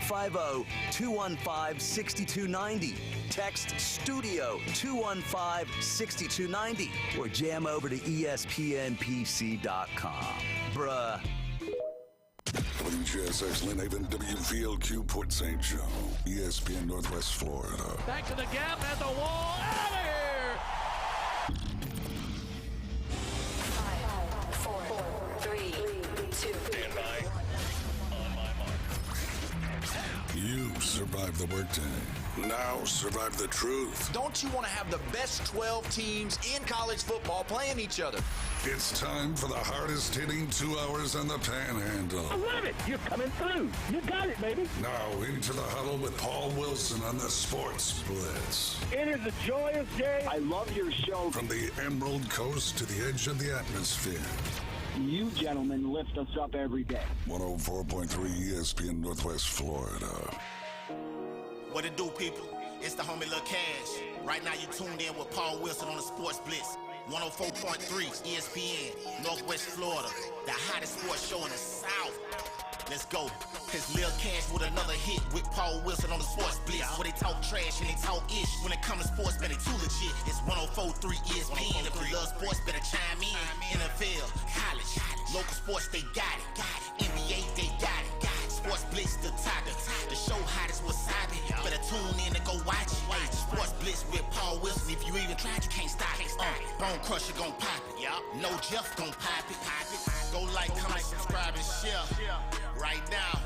250-215-6290. Text STUDIO 215-6290 or jam over to ESPNPC.com. Bruh. WJSX Lynn Haven, WVLQ Port St. Joe, ESPN Northwest Florida. Back to the gap at the wall, out of here! 5, 4, 3, 2. Stand by. On my mark. You survived the workday. Now survive the truth. Don't you want to have the best 12 teams in college football playing each other? It's time for the hardest hitting 2 hours on the Panhandle. I love it! You're coming through! You got it, baby! Now into the huddle with Paul Wilson on the Sports Blitz. It is a joyous day. I love your show. From the Emerald Coast to the edge of the atmosphere. You gentlemen lift us up every day. 104.3 ESPN Northwest Florida. What it do, people? It's the homie Lil Cash. Right now you tuned in with Paul Wilson on the Sports Blitz. 104.3 ESPN, Northwest Florida. The hottest sports show in the South. Let's go. It's Lil Cash with another hit with Paul Wilson on the Sports Blitz. Where they talk trash and they talk ish. When it comes to sports, man, they too legit. It's 104.3 ESPN. If you love sports, better chime in. NFL, college, local sports, they got it. NBA, they got it. Sports Blitz, the topic. The show hottest wasabi. Better tune in and go watch it. Hey, Sports Blitz with Paul Wilson. If you even tried, you can't stop it. Bone Crusher gon' pop it. No Jeff gon' pop it. Go like, comment, subscribe, and share right now.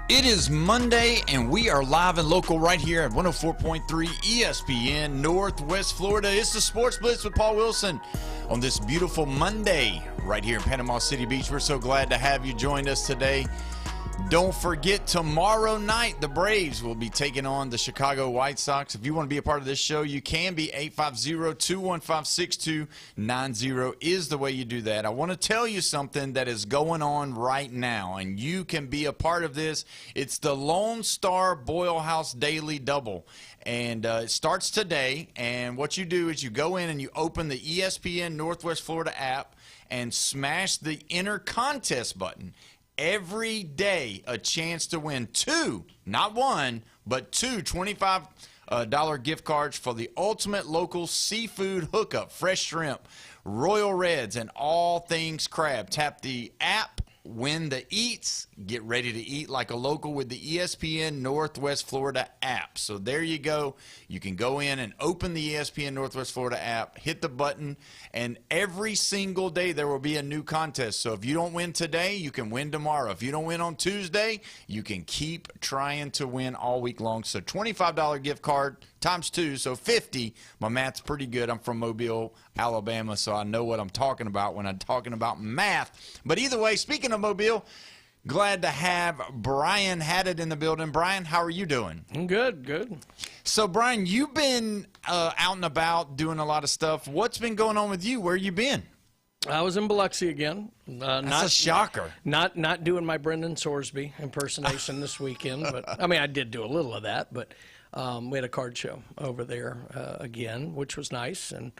It is Monday, and we are live and local right here at 104.3 ESPN Northwest Florida. It's the Sports Blitz with Paul Wilson on this beautiful Monday right here in Panama City Beach. We're so glad to have you join us today. Don't forget, tomorrow night, the Braves will be taking on the Chicago White Sox. If you want to be a part of this show, you can be. 850-215-6290 is the way you do that. I want to tell you something that is going on right now, and you can be a part of this. It's the Lone Star Boyle House Daily Double, and it starts today. And what you do is you go in and you open the ESPN Northwest Florida app and smash the Enter Contest button. Every day, a chance to win two, not one, but two $25 gift cards for the ultimate local seafood hookup, fresh shrimp, Royal Reds, and all things crab. Tap the app, win the eats, get ready to eat like a local with the ESPN Northwest Florida app. So there you go. You can go in and open the ESPN Northwest Florida app, hit the button, and every single day there will be a new contest. So if you don't win today, you can win tomorrow. If you don't win on Tuesday, you can keep trying to win all week long. So $25 gift card times two, so 50. My math's pretty good. I'm from Mobile, Alabama, so I know what I'm talking about when I'm talking about math. But either way, speaking of Mobile, glad to have Brian Haddad in the building. Brian, how are you doing? Good. So, Brian, you've been out and about doing a lot of stuff. What's been going on with you? Where you been? I was in Biloxi again. That's a shocker. Not doing my Brendan Sorsby impersonation this weekend, but I mean I did do a little of that. But we had a card show over there again, which was nice, and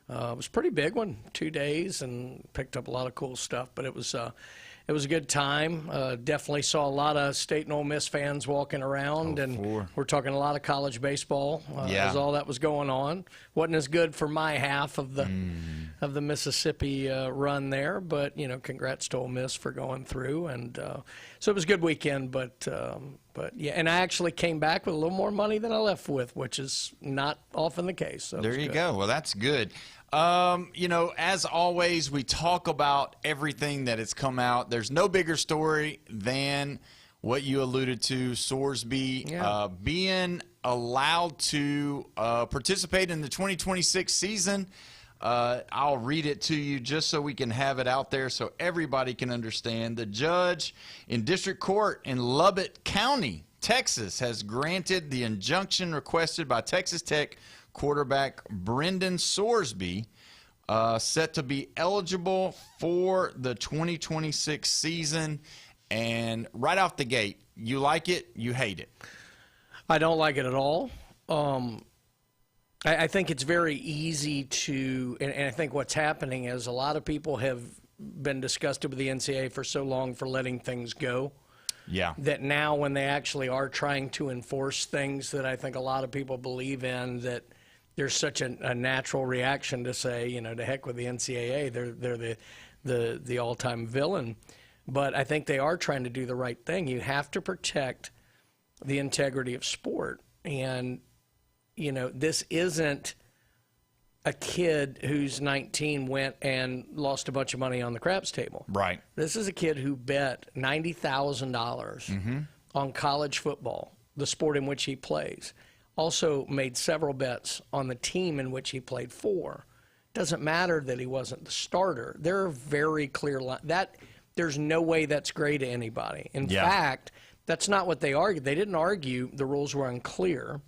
it was a pretty big one. 2 days, and picked up a lot of cool stuff. But it was a good time. Definitely saw a lot of State and Ole Miss fans walking around, and we're talking a lot of college baseball as all that was going on. Wasn't as good for my half of the Mississippi run there, but congrats to Ole Miss for going through, and so it was a good weekend. But yeah, and I actually came back with a little more money than I left with, which is not often the case. So there you go. Well, that's good. As always, we talk about everything that has come out. There's no bigger story than what you alluded to, Sorsby being allowed to participate in the 2026 season. I'll read it to you just so we can have it out there so everybody can understand. The judge in district court in Lubbock County, Texas, has granted the injunction requested by Texas Tech quarterback Brendan Sorsby, set to be eligible for the 2026 season. And right off the gate, you like it, you hate it? I don't like it at all. I think it's very easy to, and I think what's happening is a lot of people have been disgusted with the NCAA for so long for letting things go. Yeah. That now when they actually are trying to enforce things that I think a lot of people believe in, that there's such a natural reaction to say, you know, to heck with the NCAA, they're the all-time villain. But I think they are trying to do the right thing. You have to protect the integrity of sport. And, you know, this isn't a kid who's 19 went and lost a bunch of money on the craps table. Right. This is a kid who bet $90,000 on college football, the sport in which he plays. Also made several bets on the team in which he played for. Doesn't matter that he wasn't the starter. There are very clear that there's no way that's gray to anybody. In fact, that's not what they argued. They didn't argue the rules were unclear.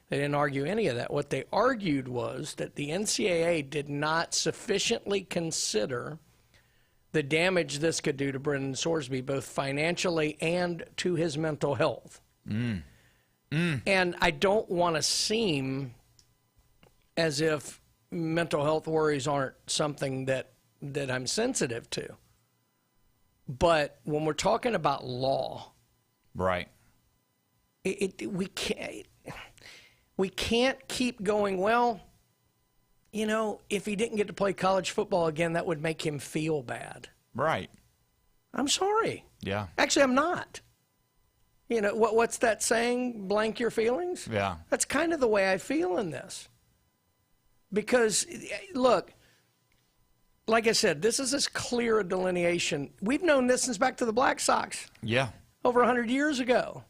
They didn't argue any of that. What they argued was that the NCAA did not sufficiently consider the damage this could do to Brendan Sorsby, both financially and to his mental health. And I don't want to seem as if mental health worries aren't something that I'm sensitive to. But when we're talking about law, right, we can't keep going, well, you know, if he didn't get to play college football again, that would make him feel bad. Right. I'm sorry. Yeah. Actually, I'm not. You know, what's that saying? Blank your feelings? Yeah. That's kind of the way I feel in this. Because, look, like I said, this is as clear a delineation. We've known this since back to the Black Sox. Yeah. Over 100 years ago.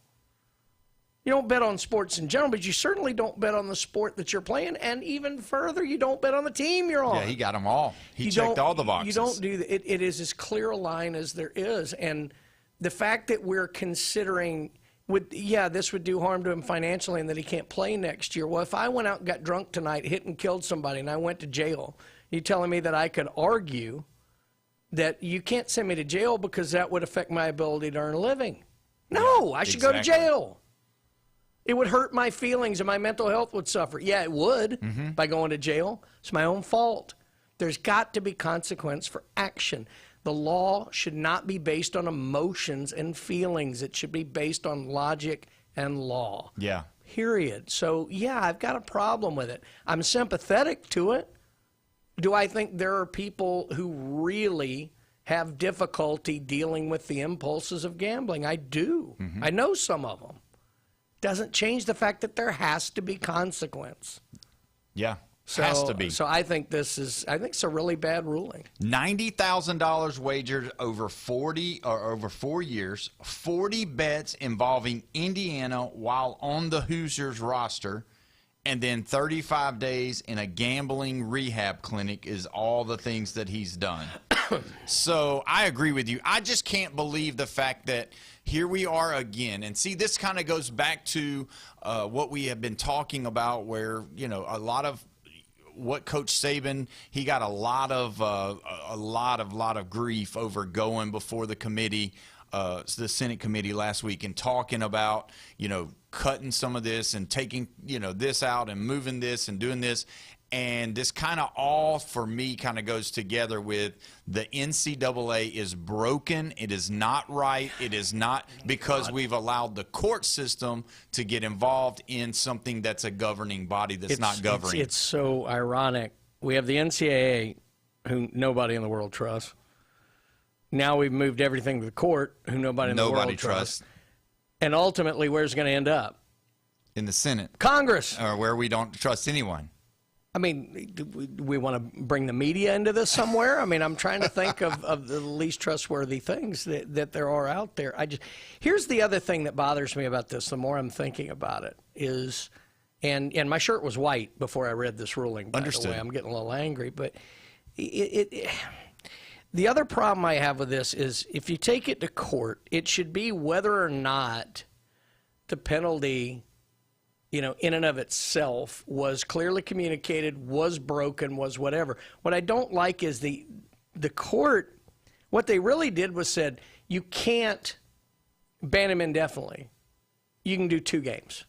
You don't bet on sports in general, but you certainly don't bet on the sport that you're playing, and even further, you don't bet on the team you're on. Yeah, he got them all. He checked all the boxes. You don't do that. It is as clear a line as there is, and the fact that we're considering, this would do harm to him financially and that he can't play next year. Well, if I went out and got drunk tonight, hit and killed somebody, and I went to jail, you telling me that I could argue that you can't send me to jail because that would affect my ability to earn a living? No, I should go to jail. It would hurt my feelings and my mental health would suffer. Yeah, it would by going to jail. It's my own fault. There's got to be consequence for action. The law should not be based on emotions and feelings. It should be based on logic and law. Yeah. Period. So, yeah, I've got a problem with it. I'm sympathetic to it. Do I think there are people who really have difficulty dealing with the impulses of gambling? I do. I know some of them. Doesn't change the fact that there has to be consequence. Yeah, has to be. So I think it's a really bad ruling. $90,000 wagered over 4 years, 40 bets involving Indiana while on the Hoosiers roster, and then 35 days in a gambling rehab clinic is all the things that he's done. So I agree with you. I just can't believe the fact that here we are again. And see, this kind of goes back to what we have been talking about, where, you know, a lot of what Coach Saban, he got a lot of grief over going before the committee, the Senate committee last week, and talking about, you know, cutting some of this and taking, you know, this out and moving this and doing this. And this kind of all, for me, kind of goes together with the NCAA is broken. It is not right. It is not because we've allowed the court system to get involved in something that's a governing body that's not governing. It's so ironic. We have the NCAA, who nobody in the world trusts. Now we've moved everything to the court, who nobody in the world trusts. And ultimately, where's it going to end up? In the Senate. Congress. Or where we don't trust anyone. I mean, do we want to bring the media into this somewhere? I mean, I'm trying to think of the least trustworthy things that there are out there. Here's the other thing that bothers me about this, the more I'm thinking about it, is, and my shirt was white before I read this ruling, by the way. I'm getting a little angry. But the other problem I have with this is if you take it to court, it should be whether or not the penalty, you know, in and of itself was clearly communicated, was broken, was whatever. What I don't like is the court, what they really did was said, you can't ban him indefinitely. You can do 2 games.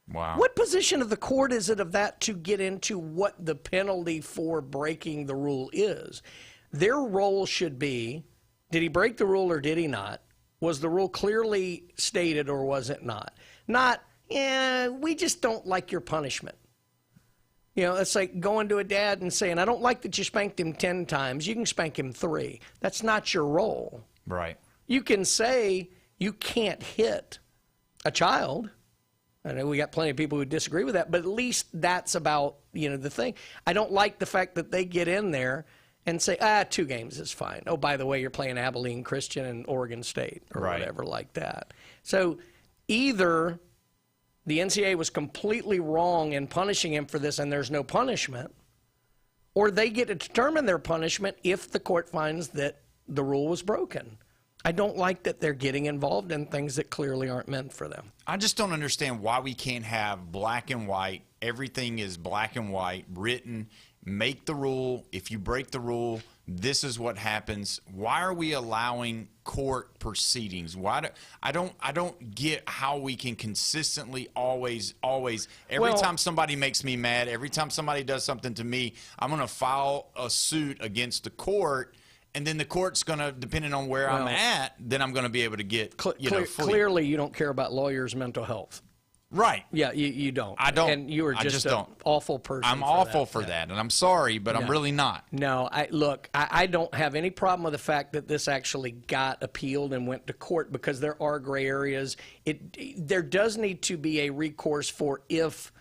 Wow. What position of the court is it of that to get into what the penalty for breaking the rule is? Their role should be, did he break the rule or did he not? Was the rule clearly stated or was it not? Not, we just don't like your punishment. You know, it's like going to a dad and saying, I don't like that you spanked him 10 times. You can spank him 3. That's not your role. Right. You can say you can't hit a child. I know we got plenty of people who disagree with that, but at least that's about, the thing. I don't like the fact that they get in there and say, 2 games is fine. Oh, by the way, you're playing Abilene Christian and Oregon State or whatever like that. So either the NCAA was completely wrong in punishing him for this and there's no punishment, or they get to determine their punishment if the court finds that the rule was broken. I don't like that they're getting involved in things that clearly aren't meant for them. I just don't understand why we can't have black and white. Everything is black and white, written. Make the rule. If you break the rule, this is what happens. Why are we allowing court proceedings? I don't get how we can consistently always every time somebody makes me mad, every time somebody does something to me, I'm going to file a suit against the court. And then the court's going to, depending on where I'm at, then I'm going to be able to get, clearly you don't care about lawyers' mental health. Right. Yeah, you don't. I don't. And you are just an awful person. I'm awful for that, and I'm sorry, but I'm really not. No, I don't have any problem with the fact that this actually got appealed and went to court because there are gray areas. There does need to be a recourse for if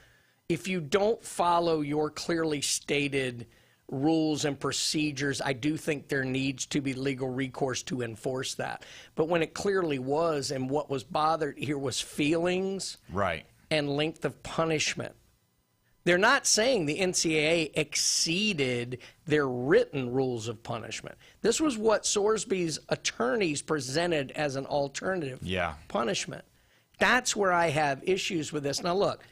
you don't follow your clearly stated rules and procedures, I do think there needs to be legal recourse to enforce that. But when it clearly was, and what was bothered here was feelings and length of punishment. They're not saying the NCAA exceeded their written rules of punishment. This was what Sorsby's attorneys presented as an alternative punishment. That's where I have issues with this. Now, look,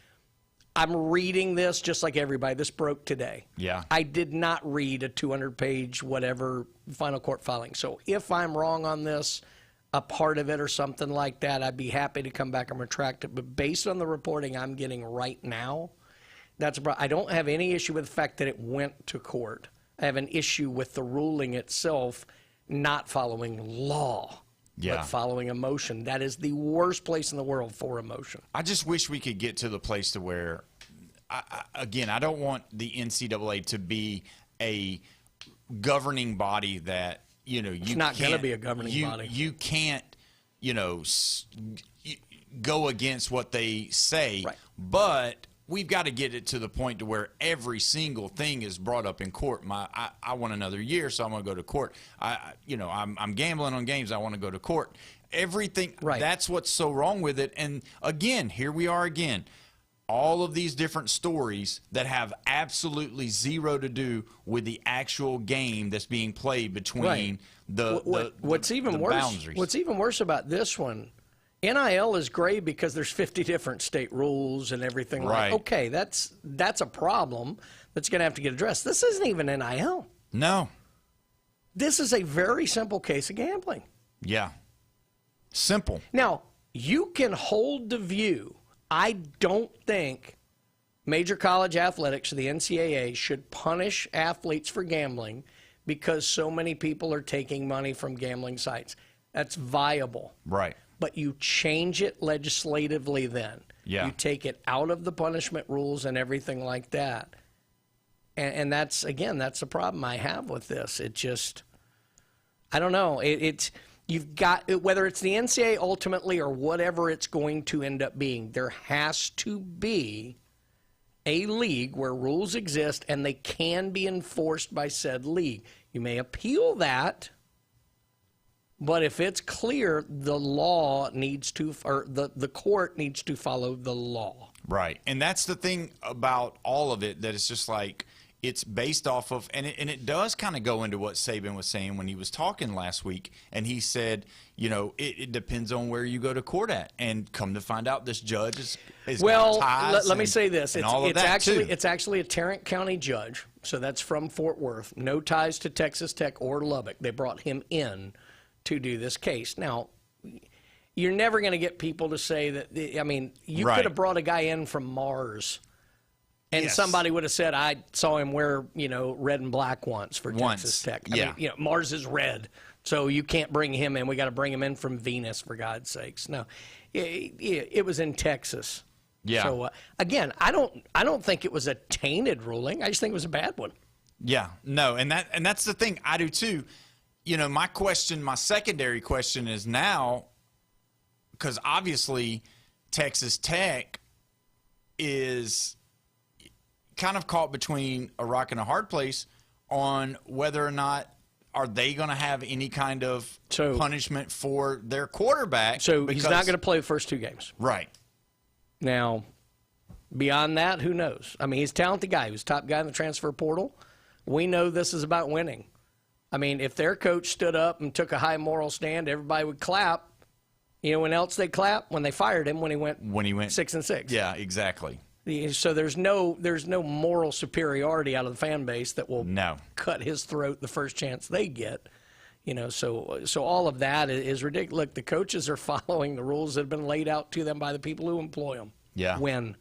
I'm reading this just like everybody. This broke today. Yeah. I did not read a 200-page whatever final court filing. So if I'm wrong on this, a part of it or something like that, I'd be happy to come back and retract it. But based on the reporting I'm getting right now, I don't have any issue with the fact that it went to court. I have an issue with the ruling itself not following law. But following emotion. That is the worst place in the world for emotion. I just wish we could get to the place to where, I don't want the NCAA to be a governing body that, it's not going to be a governing body. You can't, go against what they say, but we've got to get it to the point to where every single thing is brought up in court. I want another year, so I'm going to go to court. I'm gambling on games. I want to go to court. Everything. That's what's so wrong with it. And again, here we are again. All of these different stories that have absolutely zero to do with the actual game that's being played between the boundaries. What's even worse about this one, NIL is great because there's 50 different state rules and everything. Okay, that's a problem that's going to have to get addressed. This isn't even NIL. No. This is a very simple case of gambling. Yeah. Simple. Now, you can hold the view. I don't think major college athletics, the NCAA, should punish athletes for gambling because so many people are taking money from gambling sites. That's viable. Right. But you change it legislatively then. Yeah. You take it out of the punishment rules and everything like that. And that's, again, that's the problem I have with this. It just, I don't know. You've got, whether it's the NCAA ultimately or whatever it's going to end up being, there has to be a league where rules exist and they can be enforced by said league. You may appeal that. But if it's clear, the law needs to, or the court needs to follow the law. Right. And that's the thing about all of it, that it's just like it's based off of, and it does kind of go into what Saban was saying when he was talking last week. And he said, it depends on where you go to court at. And come to find out, this judge is got ties. Let me say this. It's actually a Tarrant County judge. So that's from Fort Worth. No ties to Texas Tech or Lubbock. They brought him in to do this case. Now, you're never going to get people to say that, you could have brought a guy in from Mars and somebody would have said, I saw him wear, red and black once for Texas Tech. I mean, Mars is red. So you can't bring him in. We got to bring him in from Venus, for God's sakes. No, it was in Texas. Yeah. So again, I don't think it was a tainted ruling. I just think it was a bad one. Yeah. No, and that's the thing. I do too. You know, my secondary question is now, because obviously Texas Tech is kind of caught between a rock and a hard place on whether or not are they going to have any kind of punishment for their quarterback. So he's not going to play the first 2 games. Right. Now, beyond that, who knows? I mean, he's a talented guy. He was top guy in the transfer portal. We know this is about winning. I mean, if their coach stood up and took a high moral stand, everybody would clap. You know when else they clap? When they fired him when he went 6-6. Yeah, exactly. So there's no moral superiority out of the fan base that will cut his throat the first chance they get. You know, so all of that is ridiculous. Look, the coaches are following the rules that have been laid out to them by the people who employ them. Yeah. Win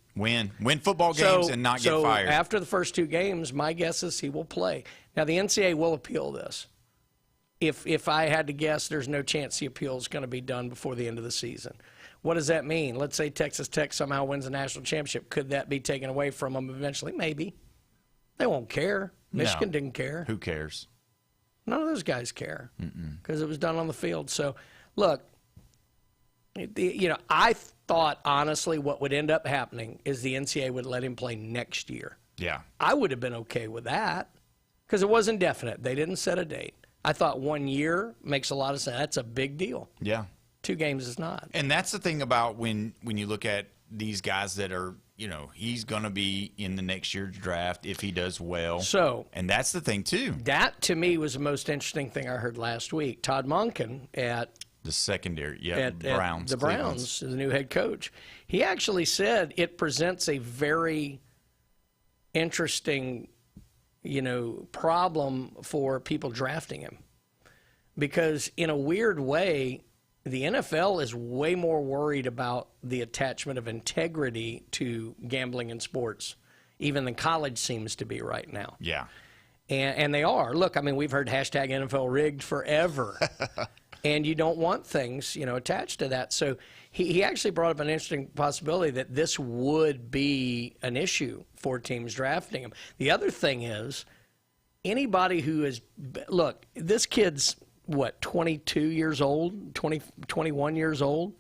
football games and not get fired. So after the first 2 games, my guess is he will play. Now, the NCAA will appeal this. If I had to guess, there's no chance the appeal is going to be done before the end of the season. What does that mean? Let's say Texas Tech somehow wins a national championship. Could that be taken away from them eventually? Maybe. They won't care. Michigan didn't care. Who cares? None of those guys care because it was done on the field. So, look, I thought, honestly, what would end up happening is the NCAA would let him play next year. Yeah. I would have been okay with that because it wasn't definite. They didn't set a date. I thought 1 year makes a lot of sense. That's a big deal. Yeah. 2 games is not. And that's the thing about when you look at these guys that are, he's going to be in the next year's draft if he does well. And that's the thing, too. That, to me, was the most interesting thing I heard last week. Todd Monken at the secondary, Browns. The Browns, the new head coach. He actually said it presents a very interesting, problem for people drafting him. Because in a weird way, the NFL is way more worried about the attachment of integrity to gambling in sports, even than college seems to be right now. Yeah. And they are. Look, I mean, we've heard hashtag NFL rigged forever. And you don't want things, attached to that. So he actually brought up an interesting possibility that this would be an issue for teams drafting him. The other thing is anybody who is – look, this kid's – 22 years old, 21 years old.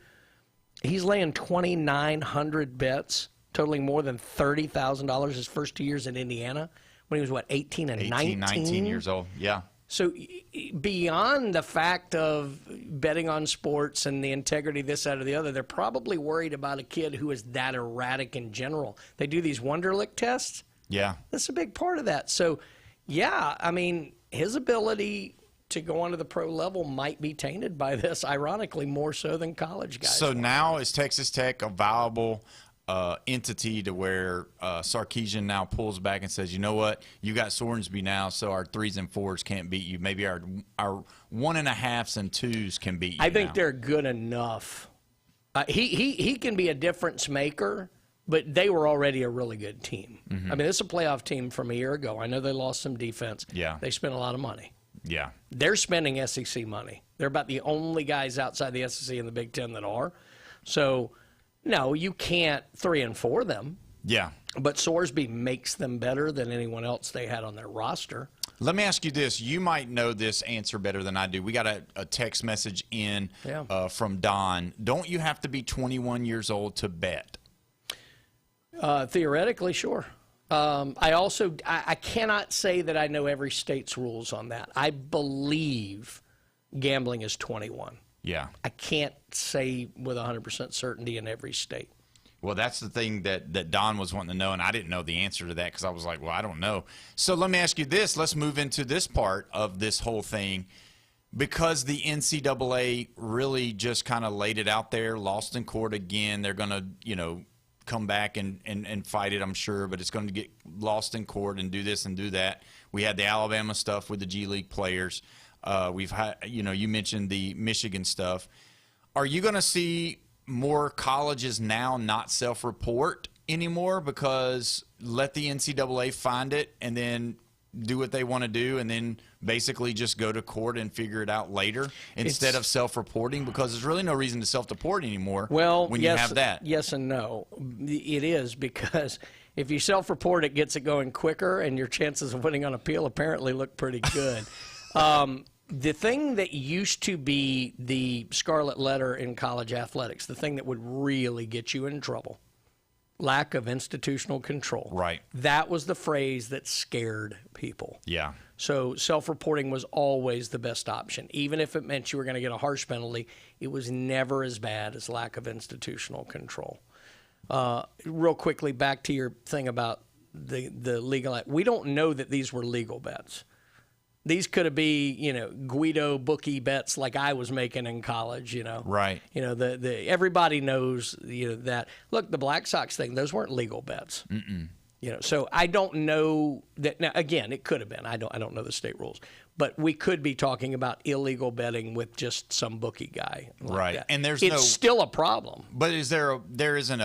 He's laying 2,900 bets, totaling more than $30,000 his first 2 years in Indiana when he was, 18 and 19 years old, yeah. So beyond the fact of betting on sports and the integrity, this, that, or the other, they're probably worried about a kid who is that erratic in general. They do these Wonderlic tests. Yeah. That's a big part of that. So, yeah, I mean, his ability to go onto the pro level might be tainted by this, ironically, more so than college guys. So now is Texas Tech a viable entity to where Sarkisian now pulls back and says, you know what, you got Sorensby now, so our 3s and 4s can't beat you. Maybe our 1.5s and 2s can beat you. I think they're good enough. He can be a difference maker, but they were already a really good team. I mean, this is a playoff team from a year ago. I know they lost some defense. Yeah. They spent a lot of money. Yeah. They're spending SEC money. They're about the only guys outside the SEC and the Big Ten that are. So, no, you can't 3 and 4 them. Yeah. But Sorsby makes them better than anyone else they had on their roster. Let me ask you this. You might know this answer better than I do. We got a text message in from Don. Don't you have to be 21 years old to bet? Theoretically, sure. I cannot say that I know every state's rules on that. I believe gambling is 21. Yeah. I can't say with 100% certainty in every state. Well, that's the thing that Don was wanting to know, and I didn't know the answer to that because I was like, well, I don't know. So let me ask you this. Let's move into this part of this whole thing. Because the NCAA really just kind of laid it out there, lost in court again, they're going to, come back and fight it, I'm sure, but it's going to get lost in court and do this and do that. We had the Alabama stuff with the G League players. We've had, you mentioned the Michigan stuff. Are you going to see more colleges now not self-report anymore because let the NCAA find it and then do what they want to do and then basically just go to court and figure it out later instead of self-reporting? Because there's really no reason to self-report anymore when you have that. Yes and no. It is, because if you self-report, it gets it going quicker, and your chances of winning on appeal apparently look pretty good. The thing that used to be the scarlet letter in college athletics, the thing that would really get you in trouble, lack of institutional control. Right. That was the phrase that scared people. Yeah. So self-reporting was always the best option. Even if it meant you were going to get a harsh penalty, it was never as bad as lack of institutional control. Real quickly, back to your thing about the legal. We don't know that these were legal bets. These could have been, Guido bookie bets like I was making in college, Right. Everybody knows, that. Look, the Black Sox thing, those weren't legal bets. Mm-mm. So I don't know that. Now, again, it could have been. I don't know the state rules. But we could be talking about illegal betting with just some bookie guy. Like right. that. And it's still a problem. But there isn't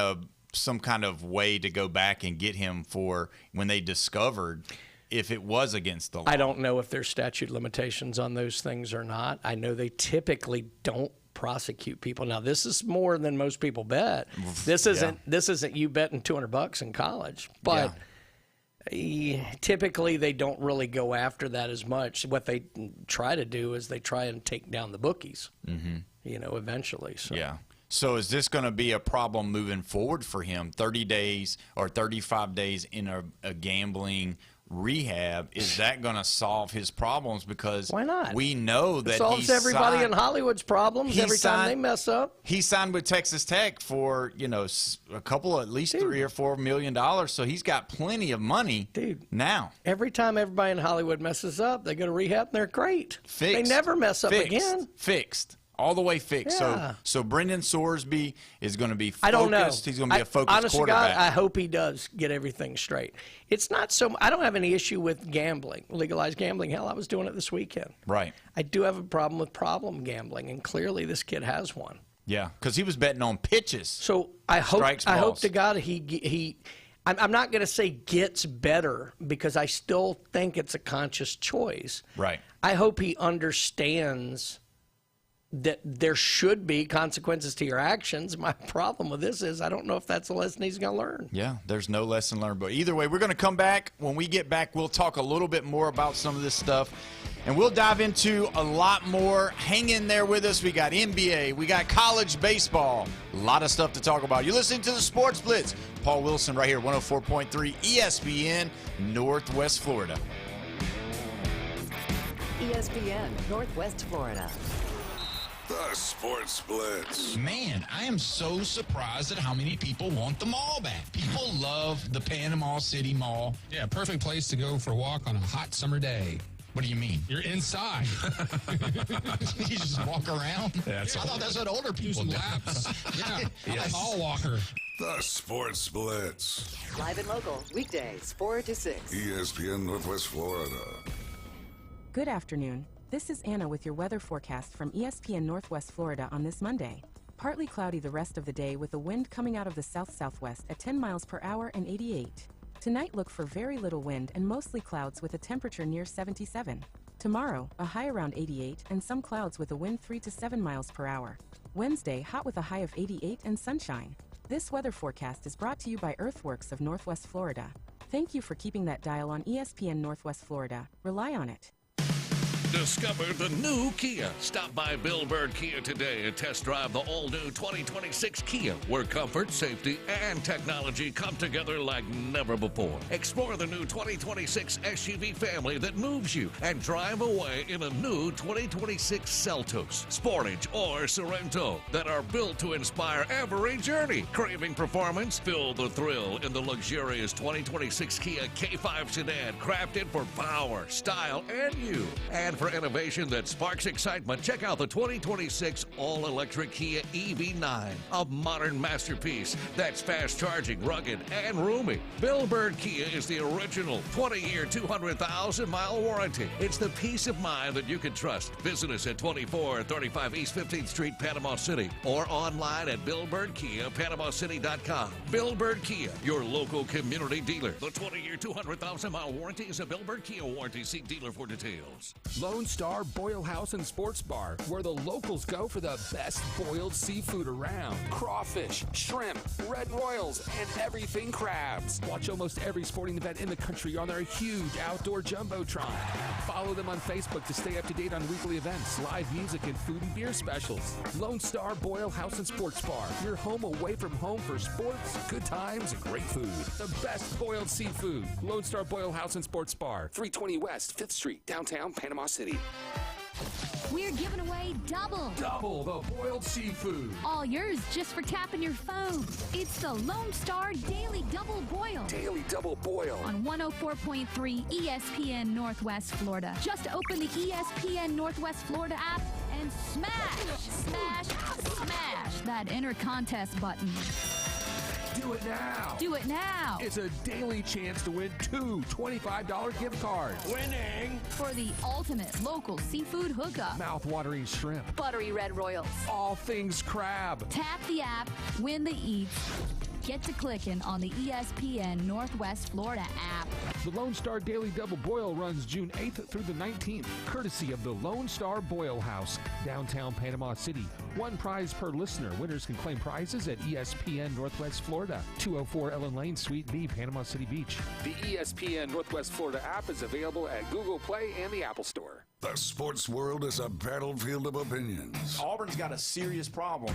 some kind of way to go back and get him for when they discovered if it was against the law? I don't know if there's statute limitations on those things or not. I know they typically don't prosecute people. Now, this is more than most people bet. This isn't you betting $200 in college, but typically they don't really go after that as much. What they try to do is they try and take down the bookies, eventually. So. Yeah. So is this going to be a problem moving forward for him? 30 days or 35 days in a gambling rehab, is that going to solve his problems? Because why not? We know that it solves everybody in Hollywood's problems every time they mess up. He signed with Texas Tech for a couple, at least $3 or $4 million. So he's got plenty of money, now. Every time everybody in Hollywood messes up, they go to rehab and they're great. Fixed. They never mess up again. Fixed. All the way fixed. Yeah. So Brendan Sorsby is going to be focused. I don't know. He's going to be a focused honest quarterback. God, I hope he does get everything straight. It's not so. I don't have any issue with gambling, legalized gambling. Hell, I was doing it this weekend. Right. I do have a problem with problem gambling, and clearly this kid has one. Yeah, because he was betting on pitches. So I hope to God he. I'm not going to say gets better, because I still think it's a conscious choice. Right. I hope he understands that there should be consequences to your actions. My problem with this is I don't know if that's a lesson he's going to learn. Yeah, there's no lesson learned. But either way, we're going to come back. When we get back, we'll talk a little bit more about some of this stuff. And we'll dive into a lot more. Hang in there with us. We got NBA. We got college baseball. A lot of stuff to talk about. You're listening to the Sports Blitz. Paul Wilson right here, 104.3 ESPN, Northwest Florida. ESPN, Northwest Florida. The Sports Blitz. Man, I am so surprised at how many people want the mall back. People love the Panama City Mall. Yeah, perfect place to go for a walk on a hot summer day. What do you mean? You're inside. You just walk around? I thought that's what older people do. Laps. Yeah, I'm a mall walker. The Sports Blitz. Live and local, weekdays, 4 to 6. ESPN Northwest Florida. Good afternoon. This is Anna with your weather forecast from ESPN Northwest Florida on this Monday. Partly cloudy the rest of the day with a wind coming out of the south-southwest at 10 miles per hour and 88. Tonight look for very little wind and mostly clouds with a temperature near 77. Tomorrow, a high around 88 and some clouds with a wind 3 to 7 miles per hour. Wednesday, hot with a high of 88 and sunshine. This weather forecast is brought to you by Earthworks of Northwest Florida. Thank you for keeping that dial on ESPN Northwest Florida. Rely on it. Discover the new Kia. Stop by Bill Bird Kia today and test drive the all-new 2026 Kia, where comfort, safety, and technology come together like never before. Explore the new 2026 SUV family that moves you and drive away in a new 2026 Seltos, Sportage, or Sorento that are built to inspire every journey. Craving performance? Feel the thrill in the luxurious 2026 Kia K5 sedan, crafted for power, style, and you. And for for innovation that sparks excitement, check out the 2026 all-electric Kia EV9, a modern masterpiece that's fast-charging, rugged, and roomy. Bill Bird Kia is the original 20-year, 200,000-mile warranty. It's the peace of mind that you can trust. Visit us at 2435 East 15th Street, Panama City, or online at BillBirdKia.PanamaCity.com. Bill Bird Kia, your local community dealer. The 20-year, 200,000-mile warranty is a Bill Bird Kia warranty. See dealer for details. Lone Star Boil House and Sports Bar, where the locals go for the best boiled seafood around. Crawfish, shrimp, red royals, and everything crabs. Watch almost every sporting event in the country on their huge outdoor jumbotron. Follow them on Facebook to stay up to date on weekly events, live music, and food and beer specials. Lone Star Boil House and Sports Bar, your home away from home for sports, good times, and great food. The best boiled seafood. Lone Star Boil House and Sports Bar, 320 West 5th Street, downtown Panama City. We're giving away double the boiled seafood. All yours just for tapping your phone. It's the Lone Star Daily Double Boil. Daily Double Boil. On 104.3 ESPN Northwest Florida. Just open the ESPN Northwest Florida app and smash that enter contest button. Do it now. Do it now. It's a daily chance to win 2 $25 gift cards. Winning for the ultimate local seafood hookup. Mouth-watering shrimp. Buttery red royals. All things crab. Tap the app, win the eats. Get to clicking on the ESPN Northwest Florida app. The Lone Star Daily Double Boil runs June 8th through the 19th, courtesy of the Lone Star Boil House, downtown Panama City. One prize per listener. Winners can claim prizes at ESPN Northwest Florida, 204 Ellen Lane, Suite B, Panama City Beach. The ESPN Northwest Florida app is available at Google Play and the Apple Store. The sports world is a battlefield of opinions. Auburn's got a serious problem.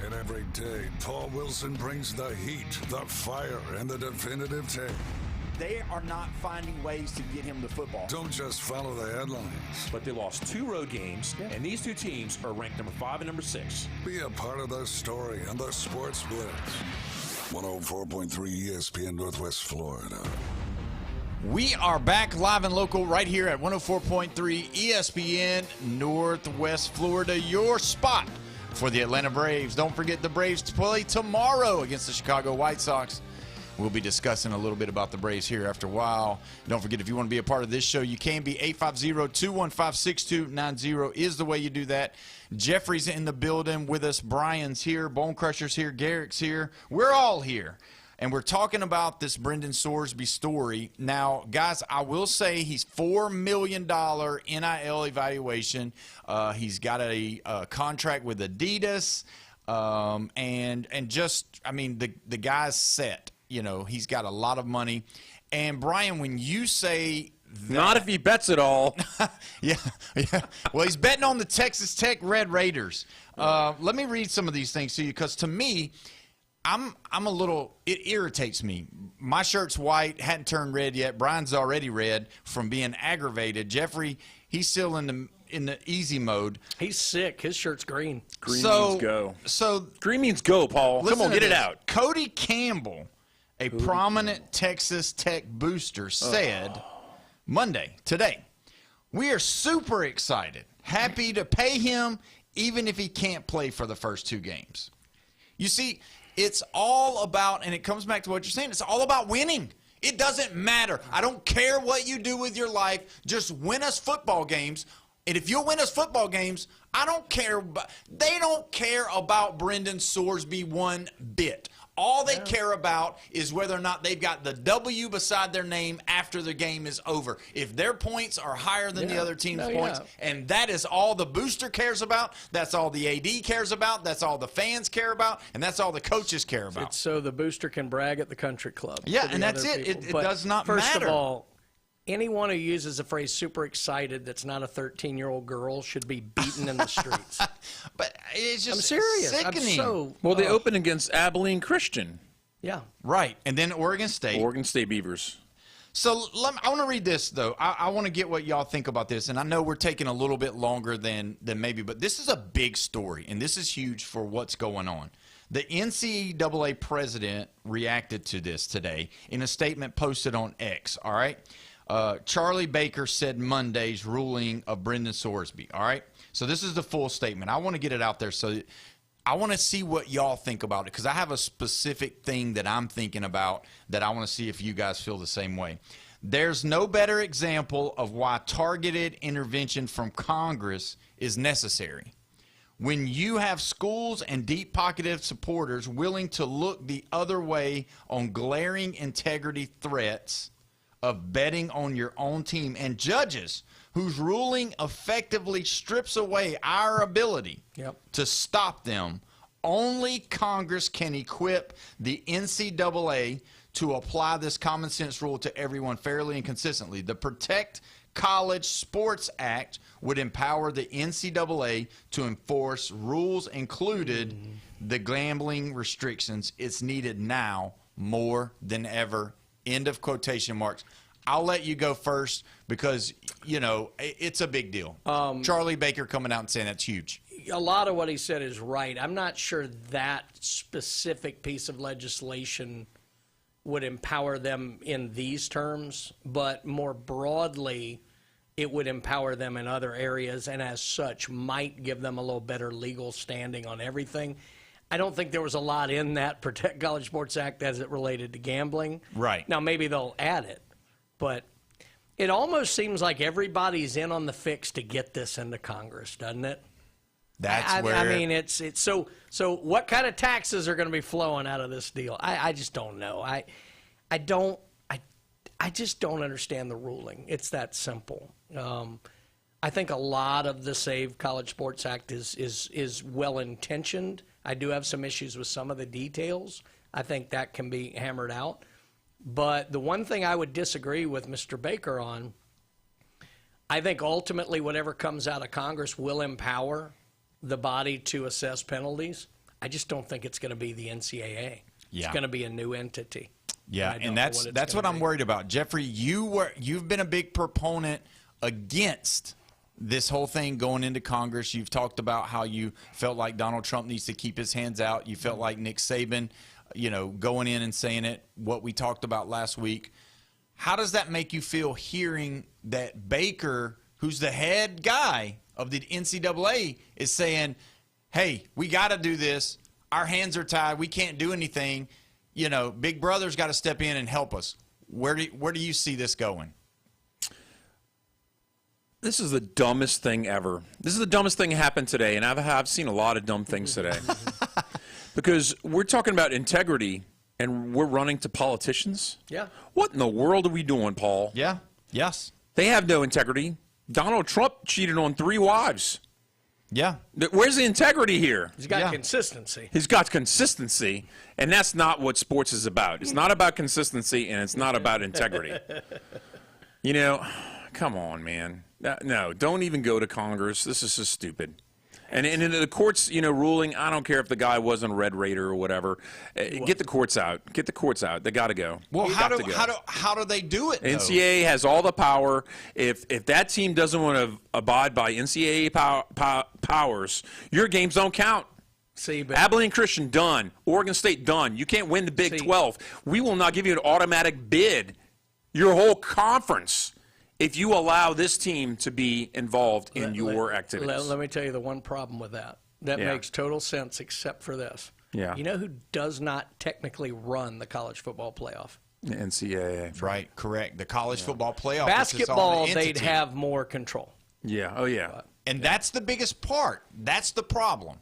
And every day, Paul Wilson brings the heat, the fire, and the definitive take. They are not finding ways to get him the football. Don't just follow the headlines. But they lost 2 road games, and these 2 teams are ranked number 5 and number 6. Be a part of the story on the Sports Blitz. 104.3 ESPN Northwest Florida. We are back live and local right here at 104.3 ESPN Northwest Florida, your spot for the Atlanta Braves. Don't forget the Braves play tomorrow against the Chicago White Sox. We'll be discussing a little bit about the Braves here after a while. Don't forget, if you want to be a part of this show, you can be. 850-215-6290 is the way you do that. Jeffrey's in the building with us. Brian's here. Bone Crusher's here. Garrick's here. We're all here. And we're talking about this Brendan Sorsby story. Now, guys, I will say he's $4 million NIL evaluation. He's got a contract with Adidas. And just, I mean, the guy's set. You know, he's got a lot of money. And, Brian, when you say that, not if he bets it all. yeah. Well, he's betting on the Texas Tech Red Raiders. Let me read some of these things to you, because to me, I'm a little, it irritates me. My shirt's white, hadn't turned red yet. Brian's already red from being aggravated. Jeffrey, he's still in the easy mode. He's sick. His shirt's green. Green means go. So green means go, Paul. Come on, get it out. Cody Campbell, a prominent Texas Tech booster, said Monday, today, we are super excited, happy to pay him even if he can't play for the first 2 games. You see, it's all about, and it comes back to what you're saying, it's all about winning. It doesn't matter. I don't care what you do with your life. Just win us football games. And if you'll win us football games, I don't care. They don't care about Brendan Sorsby one bit. All they care about is whether or not they've got the W beside their name after the game is over. If their points are higher than the other team's points, and that is all the booster cares about, that's all the AD cares about, that's all the fans care about, and that's all the coaches care about. It's so the booster can brag at the country club. Yeah, and that's it. It does not matter. First of all, anyone who uses the phrase super excited that's not a 13-year-old girl should be beaten in the streets. But it's just I'm serious. sickening. Well, they open against Abilene Christian. Yeah. Right. And then Oregon State. Oregon State Beavers. So I want to read this, though. I want to get what y'all think about this. And I know we're taking a little bit longer than maybe, but this is a big story, and this is huge for what's going on. The NCAA president reacted to this today in a statement posted on X, all right? Charlie Baker said Monday's ruling of Brendan Sorsby. All right? So this is the full statement. I want to get it out there so I want to see what y'all think about it because I have a specific thing that I'm thinking about that I want to see if you guys feel the same way. There's no better example of why targeted intervention from Congress is necessary. When you have schools and deep-pocketed supporters willing to look the other way on glaring integrity threats of betting on your own team and judges whose ruling effectively strips away our ability to stop them, only Congress can equip the NCAA to apply this common sense rule to everyone fairly and consistently. The Protect College Sports Act would empower the NCAA to enforce rules included the gambling restrictions. It's needed now more than ever. End of quotation marks. I'll let you go first because, you know, it's a big deal. Charlie Baker coming out and saying that's huge. A lot of what he said is right. I'm not sure that specific piece of legislation would empower them in these terms, but more broadly, it would empower them in other areas and as such might give them a little better legal standing on everything. I don't think there was a lot in that Protect College Sports Act as it related to gambling. Right. Now, maybe they'll add it, but it almost seems like everybody's in on the fix to get this into Congress, doesn't it? That's where I mean, it's so what kind of taxes are going to be flowing out of this deal? I just don't know. I just don't understand the ruling. It's that simple. I think a lot of the Save College Sports Act is well intentioned. I do have some issues with some of the details. I think that can be hammered out. But the one thing I would disagree with Mr. Baker on, I think ultimately whatever comes out of Congress will empower the body to assess penalties. I just don't think it's going to be the NCAA. Yeah. It's going to be a new entity. Yeah, and that's what I'm worried about. Jeffrey, you've been a big proponent against this whole thing going into Congress. You've talked about how you felt like Donald Trump needs to keep his hands out. You felt like Nick Saban, you know, going in and saying it, what we talked about last week. How does that make you feel hearing that Baker, who's the head guy of the NCAA, is saying, hey, we got to do this. Our hands are tied. We can't do anything. You know, Big Brother's got to step in and help us. Where do you see this going? This is the dumbest thing ever. This is the dumbest thing that happened today, and I've seen a lot of dumb things today. Because we're talking about integrity, and we're running to politicians? Yeah. What in the world are we doing, Paul? Yeah. Yes. They have no integrity. Donald Trump cheated on 3 wives. Yeah. Where's the integrity here? He's got consistency. He's got consistency, and that's not what sports is about. It's not about consistency, and it's not about integrity. You know, come on, man. No, don't even go to Congress. This is just stupid. And in the courts, you know, ruling, I don't care if the guy wasn't a Red Raider or whatever. Get the courts out. Get the courts out. They got to go. Well, how do they do it, though? NCAA has all the power. If that team doesn't want to abide by NCAA powers, your games don't count. See, but Abilene Christian, done. Oregon State, done. You can't win the Big 12. We will not give you an automatic bid. Your whole conference, if you allow this team to be involved in your activities. Let me tell you the one problem with that. That makes total sense except for this. Yeah. You know who does not technically run the college football playoff? The NCAA. Right, correct. The college football playoff. Basketball, they'd have more control. Yeah, oh yeah. And that's the biggest part. That's the problem.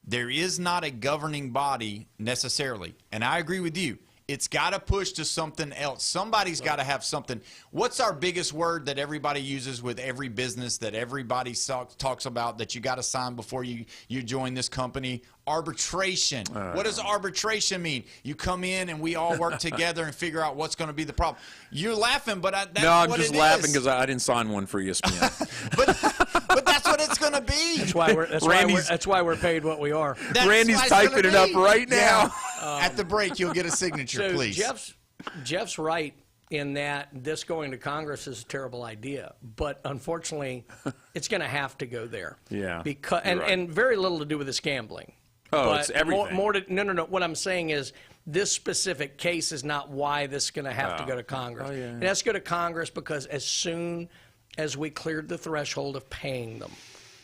There is not a governing body necessarily. And I agree with you. It's got to push to something else. Somebody's got to have something. What's our biggest word that everybody uses with every business that everybody talks about that you got to sign before you join this company? Arbitration. What does arbitration mean? You come in and we all work together and figure out what's going to be the problem. You're laughing, but that's no, I'm what just it laughing is. because I didn't sign one for ESPN. But that's what it's going to be. That's why we're paid what we are. Randy's typing it up right now. At the break, you'll get a signature, please. Jeff's right in that this going to Congress is a terrible idea, but unfortunately, it's going to have to go there. Yeah, because and very little to do with this gambling. Oh, but it's everything. No. What I'm saying is, this specific case is not why this is going to have to go to Congress. It has to go to Congress because as soon as we cleared the threshold of paying them,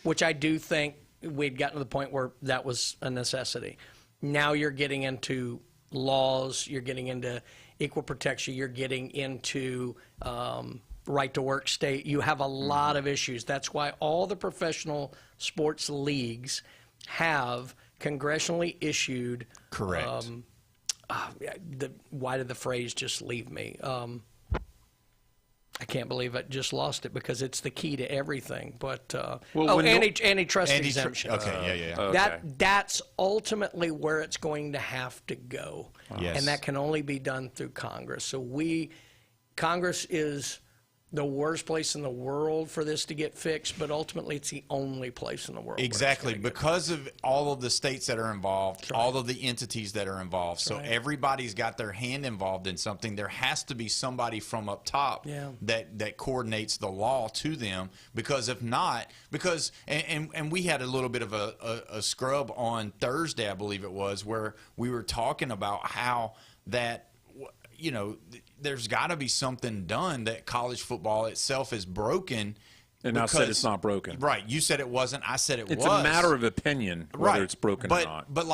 which I do think we'd gotten to the point where that was a necessity. Now you're getting into laws, you're getting into equal protection, you're getting into right to work state. You have a lot of issues. That's why all the professional sports leagues have congressionally issued. Correct. Why did the phrase just leave me? I can't believe I just lost it because it's the key to everything. But antitrust exemption. Okay, yeah. Okay. That's ultimately where it's going to have to go, Yes. and that can only be done through Congress. So Congress is the worst place in the world for this to get fixed, but ultimately it's the only place in the world. Exactly, because of all of the states that are involved, all of the entities that are involved. So everybody's got their hand involved in something. There has to be somebody from up top that coordinates the law to them, because if not, and we had a little bit of a scrub on Thursday, I believe it was, where we were talking about how that, there's got to be something done, that college football itself is broken. And I said it's not broken. Right. You said it wasn't. I said it was. It's a matter of opinion whether it's broken or not. But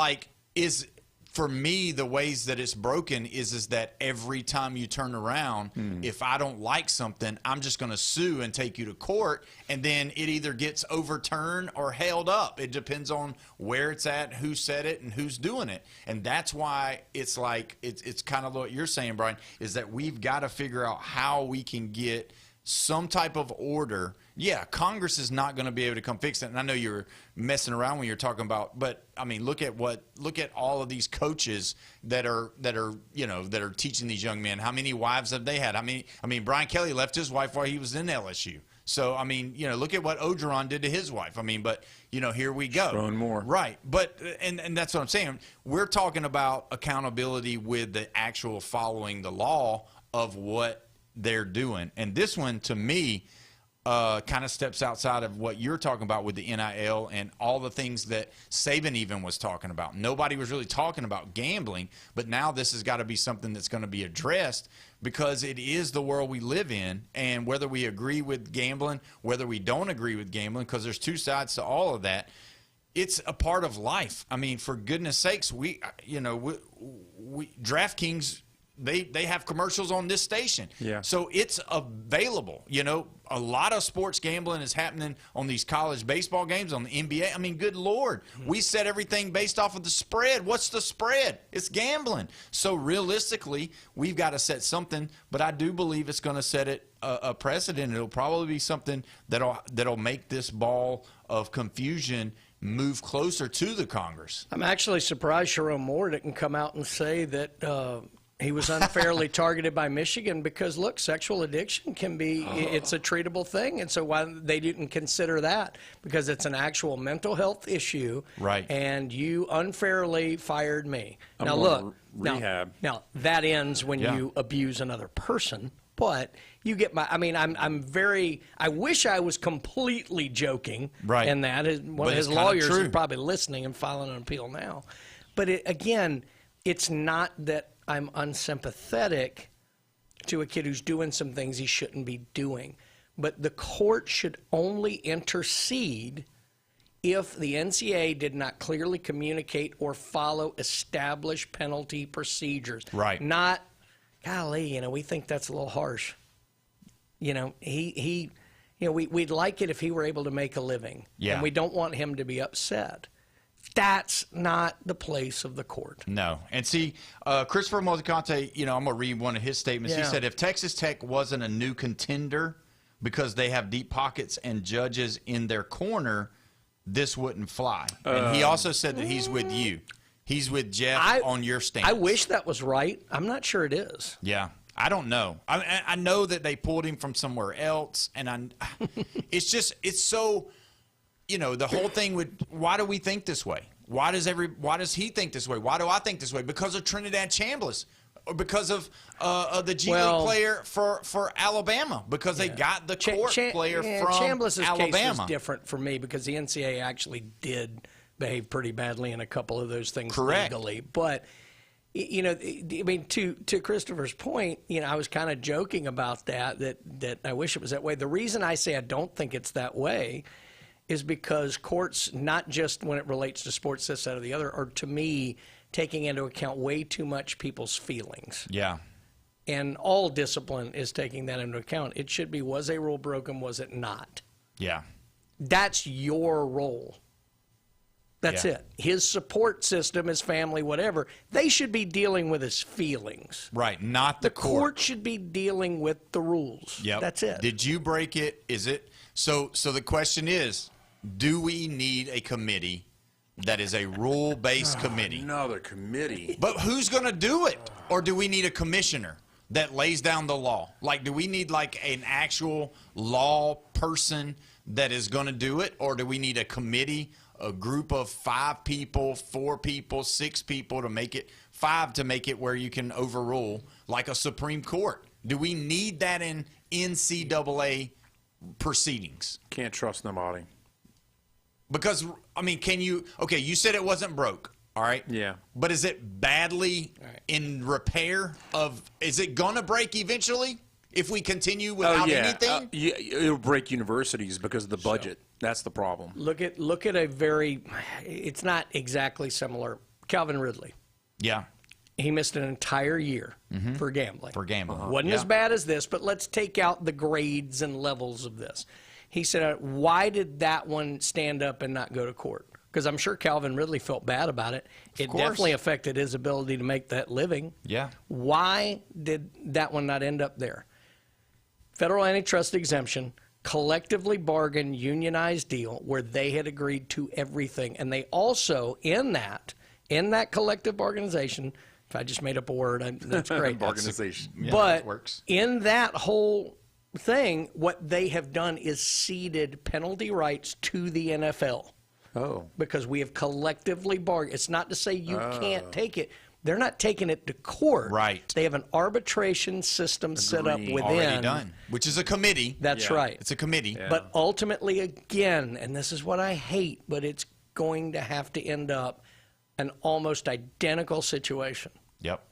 for me, the ways that it's broken is that every time you turn around, if I don't like something, I'm just going to sue and take you to court, and then it either gets overturned or held up. It depends on where it's at, who said it, and who's doing it. And that's why it's like it's kind of what you're saying, Brian, is that we've got to figure out how we can get some type of order. Yeah, Congress is not going to be able to come fix it. And I know you're messing around when you're talking about, but I mean, look at all of these coaches that are teaching these young men. How many wives have they had? I mean, Brian Kelly left his wife while he was in LSU. So I mean, look at what Ogeron did to his wife. I mean, but here we go. Throwing more. Right. But and that's what I'm saying. We're talking about accountability with the actual following the law of what they're doing. And this one, to me, kind of steps outside of what you're talking about with the NIL and all the things that Saban even was talking about. Nobody was really talking about gambling, but now this has got to be something that's going to be addressed, because it is the world we live in. And whether we agree with gambling, whether we don't agree with gambling, because there's two sides to all of that, it's a part of life. I mean, for goodness sakes, we DraftKings, they have commercials on this station. Yeah. So it's available. A lot of sports gambling is happening on these college baseball games, on the NBA. I mean, good Lord. We set everything based off of the spread. What's the spread? It's gambling. So realistically, we've got to set something, but I do believe it's going to set a precedent. It'll probably be something that'll make this ball of confusion move closer to the Congress. I'm actually surprised Sharon Moore didn't come out and say that he was unfairly targeted by Michigan, because, look, sexual addiction can be, it's a treatable thing. And so why they didn't consider that, because it's an actual mental health issue. Right. And you unfairly fired me. I'm now, going look, to rehab. Now, that ends when you abuse another person. But you get I wish I was completely joking. Right. And that is one of his lawyers is probably listening and filing an appeal now. But again, it's not that I'm unsympathetic to a kid who's doing some things he shouldn't be doing. But the court should only intercede if the NCAA did not clearly communicate or follow established penalty procedures. Right. Not, golly, we think that's a little harsh. We'd like it if he were able to make a living. Yeah. And we don't want him to be upset. That's not the place of the court. No. And see, Christopher Multicante, I'm going to read one of his statements. Yeah. He said, if Texas Tech wasn't a new contender because they have deep pockets and judges in their corner, this wouldn't fly. And he also said that he's with you. He's with Jeff on your stance. I wish that was right. I'm not sure it is. Yeah. I don't know. I know that they pulled him from somewhere else, and it's so, the whole thing would. Why do we think this way? Why does he think this way? Why do I think this way? Because of Trinidad Chambliss, or because of the G League player for Alabama, because they got the court player from Chambliss's Alabama. Case was different for me because the NCAA actually did behave pretty badly in a couple of those things legally, but. I mean, to Christopher's point, I was kind of joking about that I wish it was that way. The reason I say I don't think it's that way is because courts, not just when it relates to sports, this, that, or the other, are, to me, taking into account way too much people's feelings. Yeah. And all discipline is taking that into account. It should be, was a rule broken, was it not? Yeah. That's your role. That's it. His support system, his family, whatever, they should be dealing with his feelings. Right, not the court should be dealing with the rules. Yep. That's it. Did you break it? Is it? So the question is, do we need a committee that is a rule-based committee? Another committee. But who's going to do it? Or do we need a commissioner that lays down the law? Like, do we need like an actual law person that is going to do it? Or do we need a committee, a group of 5 people, 4 people, 6 people to make it, 5 to make it where you can overrule like a Supreme Court? Do we need that in NCAA proceedings? Can't trust nobody. Because, I mean, you said it wasn't broke, all right? Yeah. But is it badly in repair is it going to break eventually if we continue without anything? It'll break universities because of the budget. That's the problem. Look at it's not exactly similar. Calvin Ridley. Yeah. He missed an entire year for gambling. Wasn't as bad as this, but let's take out the grades and levels of this. He said, why did that one stand up and not go to court? Because I'm sure Calvin Ridley felt bad about it. It definitely affected his ability to make that living. Yeah. Why did that one not end up there? Federal antitrust exemption, collectively bargained unionized deal where they had agreed to everything. And they also, in that collective organization, if I just made up a word, that's great. Organization. But in that whole thing, what they have done is ceded penalty rights to the NFL. Oh. Because we have collectively bargained. It's not to say you can't take it. They're not taking it to court. Right. They have an arbitration system set up within. Already done. Which is a committee. That's right. It's a committee. Yeah. But ultimately, again, and this is what I hate, but it's going to have to end up an almost identical situation. Yep.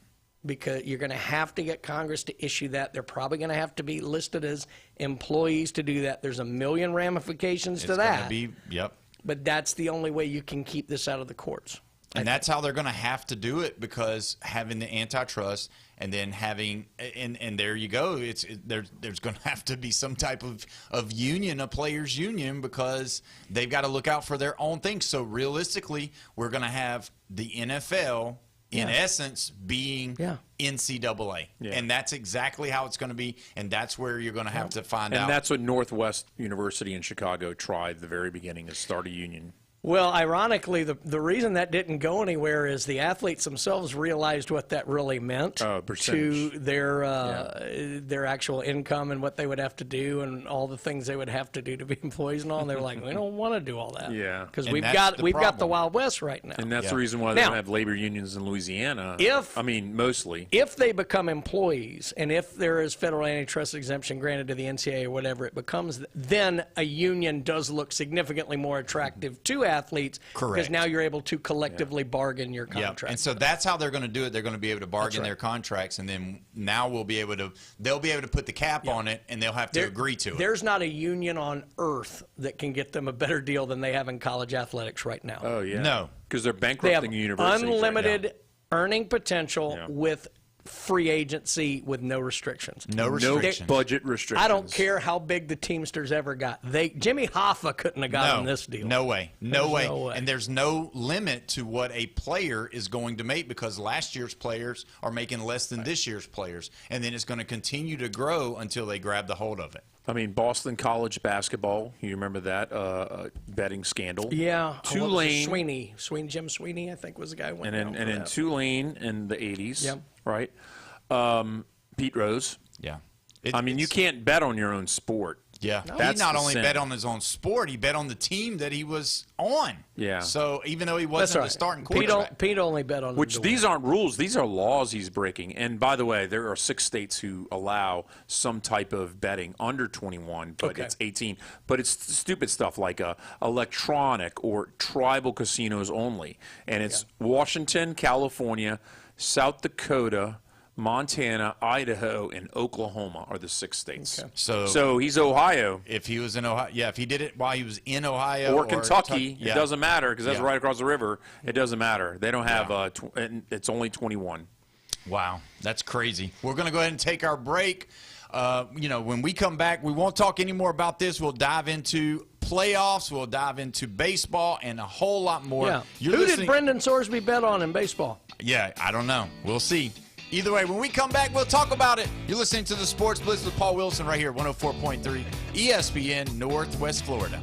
Because you're going to have to get Congress to issue that. They're probably going to have to be listed as employees to do that. There's a million ramifications to that. Yep. But that's the only way you can keep this out of the courts. And that's how they're going to have to do it, because having the antitrust and then having and there you go. There's going to have to be some type of union, a players' union, because they've got to look out for their own things. So realistically, we're going to have the NFL in essence being NCAA. Yeah. And that's exactly how it's going to be, and that's where you're going to have to find out. And that's what Northwest University in Chicago tried at the very beginning, is start a union. Well, ironically, the reason that didn't go anywhere is the athletes themselves realized what that really meant to their actual income and what they would have to do and all the things they would have to do to be employees and all. And they were like, we don't want to do all that. Yeah, because we've got the Wild West right now. And that's the reason why they don't have labor unions in Louisiana. Mostly. If they become employees and if there is federal antitrust exemption granted to the NCAA or whatever it becomes, then a union does look significantly more attractive to athletes. Correct. Because now you're able to collectively bargain your contract. And so that's how they're going to do it. They're going to be able to bargain their contracts, and then now they'll be able to put the cap on it, and they'll have to agree to it. There's not a union on earth that can get them a better deal than they have in college athletics right now. Oh, yeah. No. Because they're bankrupting universities. Unlimited earning potential with free agency with no restrictions. No restrictions. No budget restrictions. I don't care how big the Teamsters ever got. Jimmy Hoffa couldn't have gotten this deal. No way. No way. And there's no limit to what a player is going to make, because last year's players are making less than this year's players. And then it's going to continue to grow until they grab the hold of it. I mean, Boston College basketball, you remember that betting scandal? Yeah. Tulane. Jim Sweeney, I think, was the guy who went and down in Tulane in the 80s. Yep. Right? Pete Rose. Yeah. You can't bet on your own sport. Yeah. No, he not only bet on his own sport, he bet on the team that he was on. Yeah. So even though he wasn't the starting quarterback. Pete only bet on these aren't rules. These are laws he's breaking. And by the way, there are 6 states who allow some type of betting under 21, but it's 18. But it's stupid stuff like electronic or tribal casinos only. And it's Washington, California, South Dakota, Montana, Idaho, and Oklahoma are the 6 states. Okay. So he's Ohio. If he was in Ohio, if he did it while he was in Ohio or Kentucky, it doesn't matter because that's right across the river. It doesn't matter. They don't have it's only 21. Wow, that's crazy. We're going to go ahead and take our break. When we come back, we won't talk any more about this. We'll dive into playoffs. We'll dive into baseball and a whole lot more. Yeah. Who did Brendan Sorsby bet on in baseball? Yeah, I don't know. We'll see. Either way, when we come back, we'll talk about it. You're listening to the Sports Blitz with Paul Wilson right here, 104.3 ESPN Northwest Florida.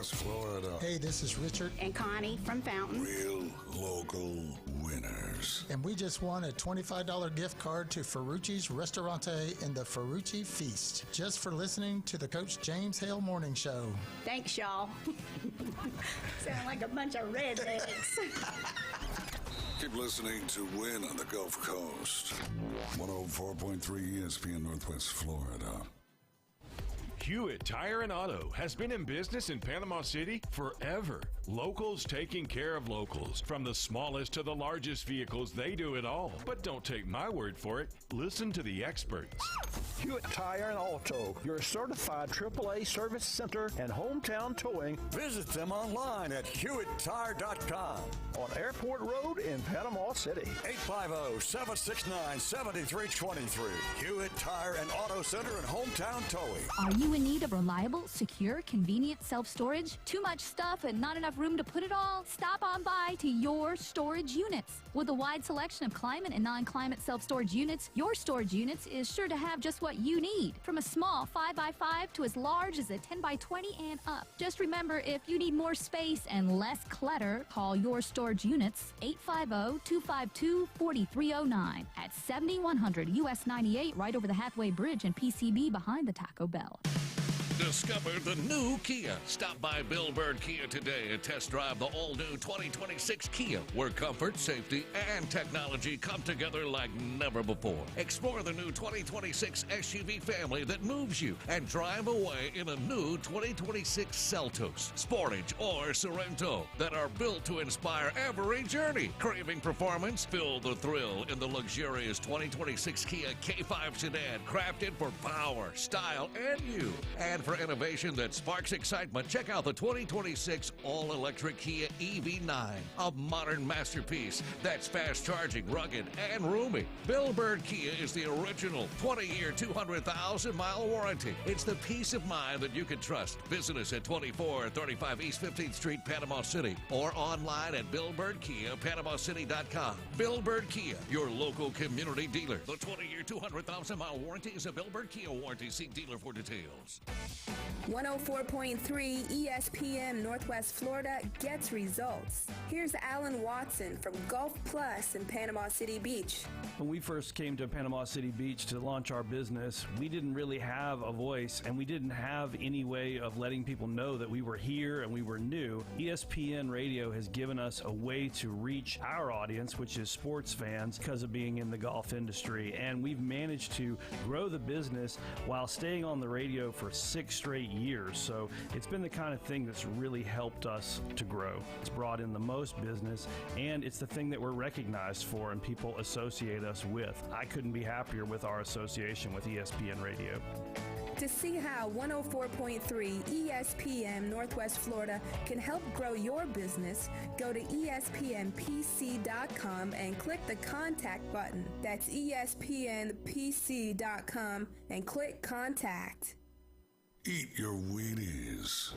Florida. Hey, this is Richard and Connie from Fountain. Real local winners. And we just won a $25 gift card to Ferrucci's Ristorante in the Ferrucci Feast, just for listening to the Coach James Hale Morning Show. Thanks, y'all. Sound like a bunch of rednecks. Keep listening to Win on the Gulf Coast. 104.3 ESPN Northwest Florida. Hewitt Tire and Auto has been in business in Panama City forever. Locals taking care of locals. From the smallest to the largest vehicles, they do it all. But don't take my word for it. Listen to the experts. Hewitt Tire and Auto, your certified AAA service center and hometown towing. Visit them online at HewittTire.com. On Airport Road in Panama City. 850-769-7323. Hewitt Tire and Auto Center and hometown towing. Are you in need of reliable, secure, convenient self-storage? Too much stuff and not enough room to put it all? Stop on by to Your Storage Units. With a wide selection of climate and non-climate self-storage units, Your Storage Units is sure to have just what you need. From a small 5x5 to as large as a 10x20 and up. Just remember, if you need more space and less clutter, call Your Storage Units 850-252-4309 at 7100 US 98 right over the Halfway Bridge and PCB behind the Taco Bell. Discover the new Kia. Stop by Bill Bird Kia today and test drive the all-new 2026 Kia, where comfort, safety, and technology come together like never before. Explore the new 2026 SUV family that moves you and drive away in a new 2026 Seltos, Sportage, or Sorento that are built to inspire every journey. Craving performance? Feel the thrill in the luxurious 2026 Kia K5 sedan, crafted for power, style, and you. And for innovation that sparks excitement, check out the 2026 all-electric Kia EV9, a modern masterpiece that's fast-charging, rugged, and roomy. Bill Bird Kia is the original 20-year, 200,000-mile warranty. It's the peace of mind that you can trust. Visit us at 2435 East 15th Street, Panama City, or online at BillBirdKia.PanamaCity.com. Bill Bird Kia, your local community dealer. The 20-year, 200,000-mile warranty is a Bill Bird Kia warranty. See dealer for details. 104.3 ESPN Northwest Florida gets results. Here's Alan Watson from Gulf Plus in Panama City Beach. When we first came to Panama City Beach to launch our business, we didn't really have a voice and we didn't have any way of letting people know that we were here and we were new. ESPN Radio has given us a way to reach our audience, which is sports fans, because of being in the golf industry. And we've managed to grow the business while staying on the radio for 6 straight years. So it's been the kind of thing that's really helped us to grow. It's brought in the most business, and it's the thing that we're recognized for and people associate us with. I couldn't be happier with our association with ESPN Radio. To see how 104.3 ESPN Northwest Florida can help grow your business, go to ESPNPC.com and click the contact button. That's ESPNPC.com and click contact. Eat your Wheaties.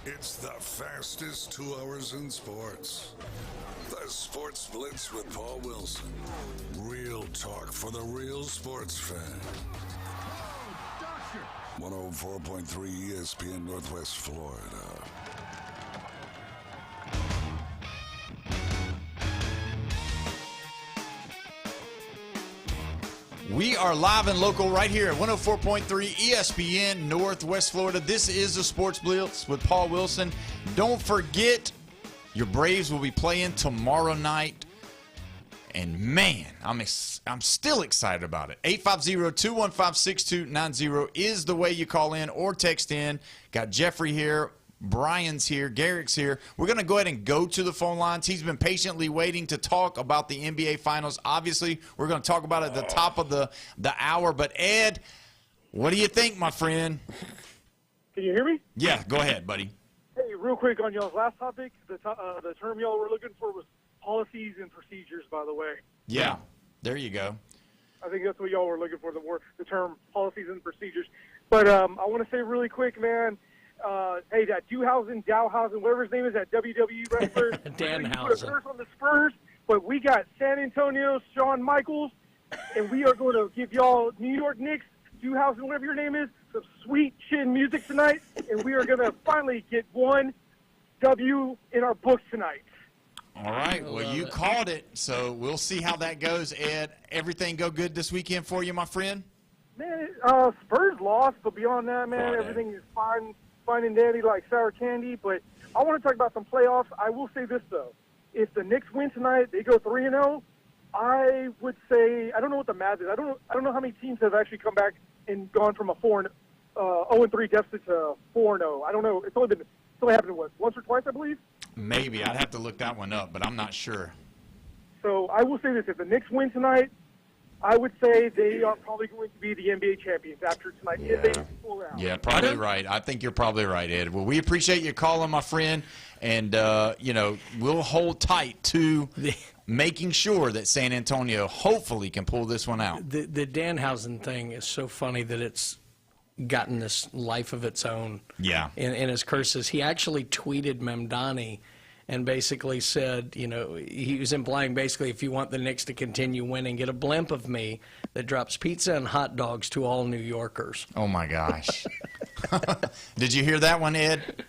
It's the fastest 2 hours in sports. The Sports Blitz with Paul Wilson. Real talk for the real sports fan. 104.3 ESPN Northwest Florida. We are live and local right here at 104.3 ESPN Northwest Florida. This is the Sports Blitz with Paul Wilson. Don't forget, your Braves will be playing tomorrow night And, man, I'm still excited about it. 850-215-6290 is the way you call in or text in. Got Jeffrey here. Brian's here. Garrick's here. We're going to go ahead and go to the phone lines. He's been patiently waiting to talk about the NBA Finals. Obviously, we're going to talk about it at the top of the hour. But, Ed, what do you think, my friend? Can you hear me? Yeah, go ahead, buddy. Hey, real quick on y'all's last topic, the term y'all were looking for was policies and procedures, by the way. Yeah, there you go. I think that's what y'all were looking for, the term policies and procedures. But I want to say really quick, man, hey, that Dowhausen, whatever his name is, that WWE wrestler. Danhausen. Put a curse on the Spurs, but we got San Antonio, Shawn Michaels, and we are going to give y'all New York Knicks, Dowhausen, whatever your name is, some sweet chin music tonight, and we are going to finally get one W in our books tonight. All right. Well, you called it, so we'll see how that goes, Ed. Everything go good this weekend for you, my friend? Man, Spurs lost, but beyond that, man, everything is fine and dandy like sour candy. But I want to talk about some playoffs. I will say this, though. If the Knicks win tonight, they go 3-0, I would say, I don't know what the math is. I don't know how many teams have actually come back and gone from a 0-3 deficit to 4-0. I don't know. It's only happened, once or twice, I believe? Maybe. I'd have to look that one up, but I'm not sure. So I will say this. If the Knicks win tonight, I would say they are probably going to be the NBA champions after tonight. Yeah. If they pull out. Yeah, probably right. I think you're probably right, Ed. Well, we appreciate you calling, my friend, and, we'll hold tight to making sure that San Antonio hopefully can pull this one out. The Danhausen thing is so funny that it's gotten this life of its own. Yeah. In his curses. He actually tweeted Mamdani and basically said, he was implying basically if you want the Knicks to continue winning, get a blimp of me that drops pizza and hot dogs to all New Yorkers. Oh, my gosh. Did you hear that one, Ed?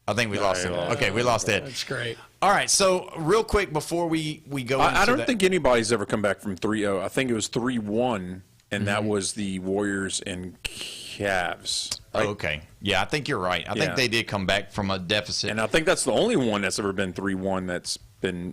I think we lost it. Okay, we lost Ed. That's great. All right, so real quick before we go into I don't think anybody's ever come back from 3-0. I think it was 3-1, and that was the Warriors and Cavs. Oh, okay. Yeah, I think you're right. I think they did come back from a deficit. And I think that's the only one that's ever been 3-1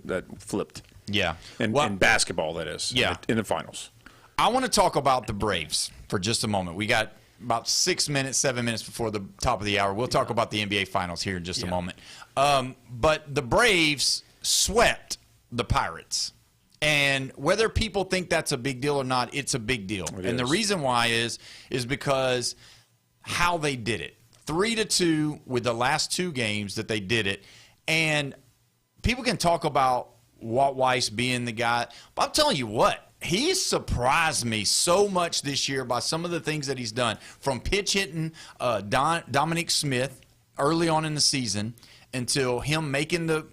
that flipped. Yeah. In basketball, that is. Yeah. In the finals. I want to talk about the Braves for just a moment. We got about 7 minutes before the top of the hour. We'll talk about the NBA Finals here in just a moment. But the Braves swept the Pirates. And whether people think that's a big deal or not, it's a big deal. The reason why is because how they did it. 3-2 with the last two games that they did it. And people can talk about Walt Weiss being the guy. But I'm telling you what, he's surprised me so much this year by some of the things that he's done. From pitch hitting Dominic Smith early on in the season until him making the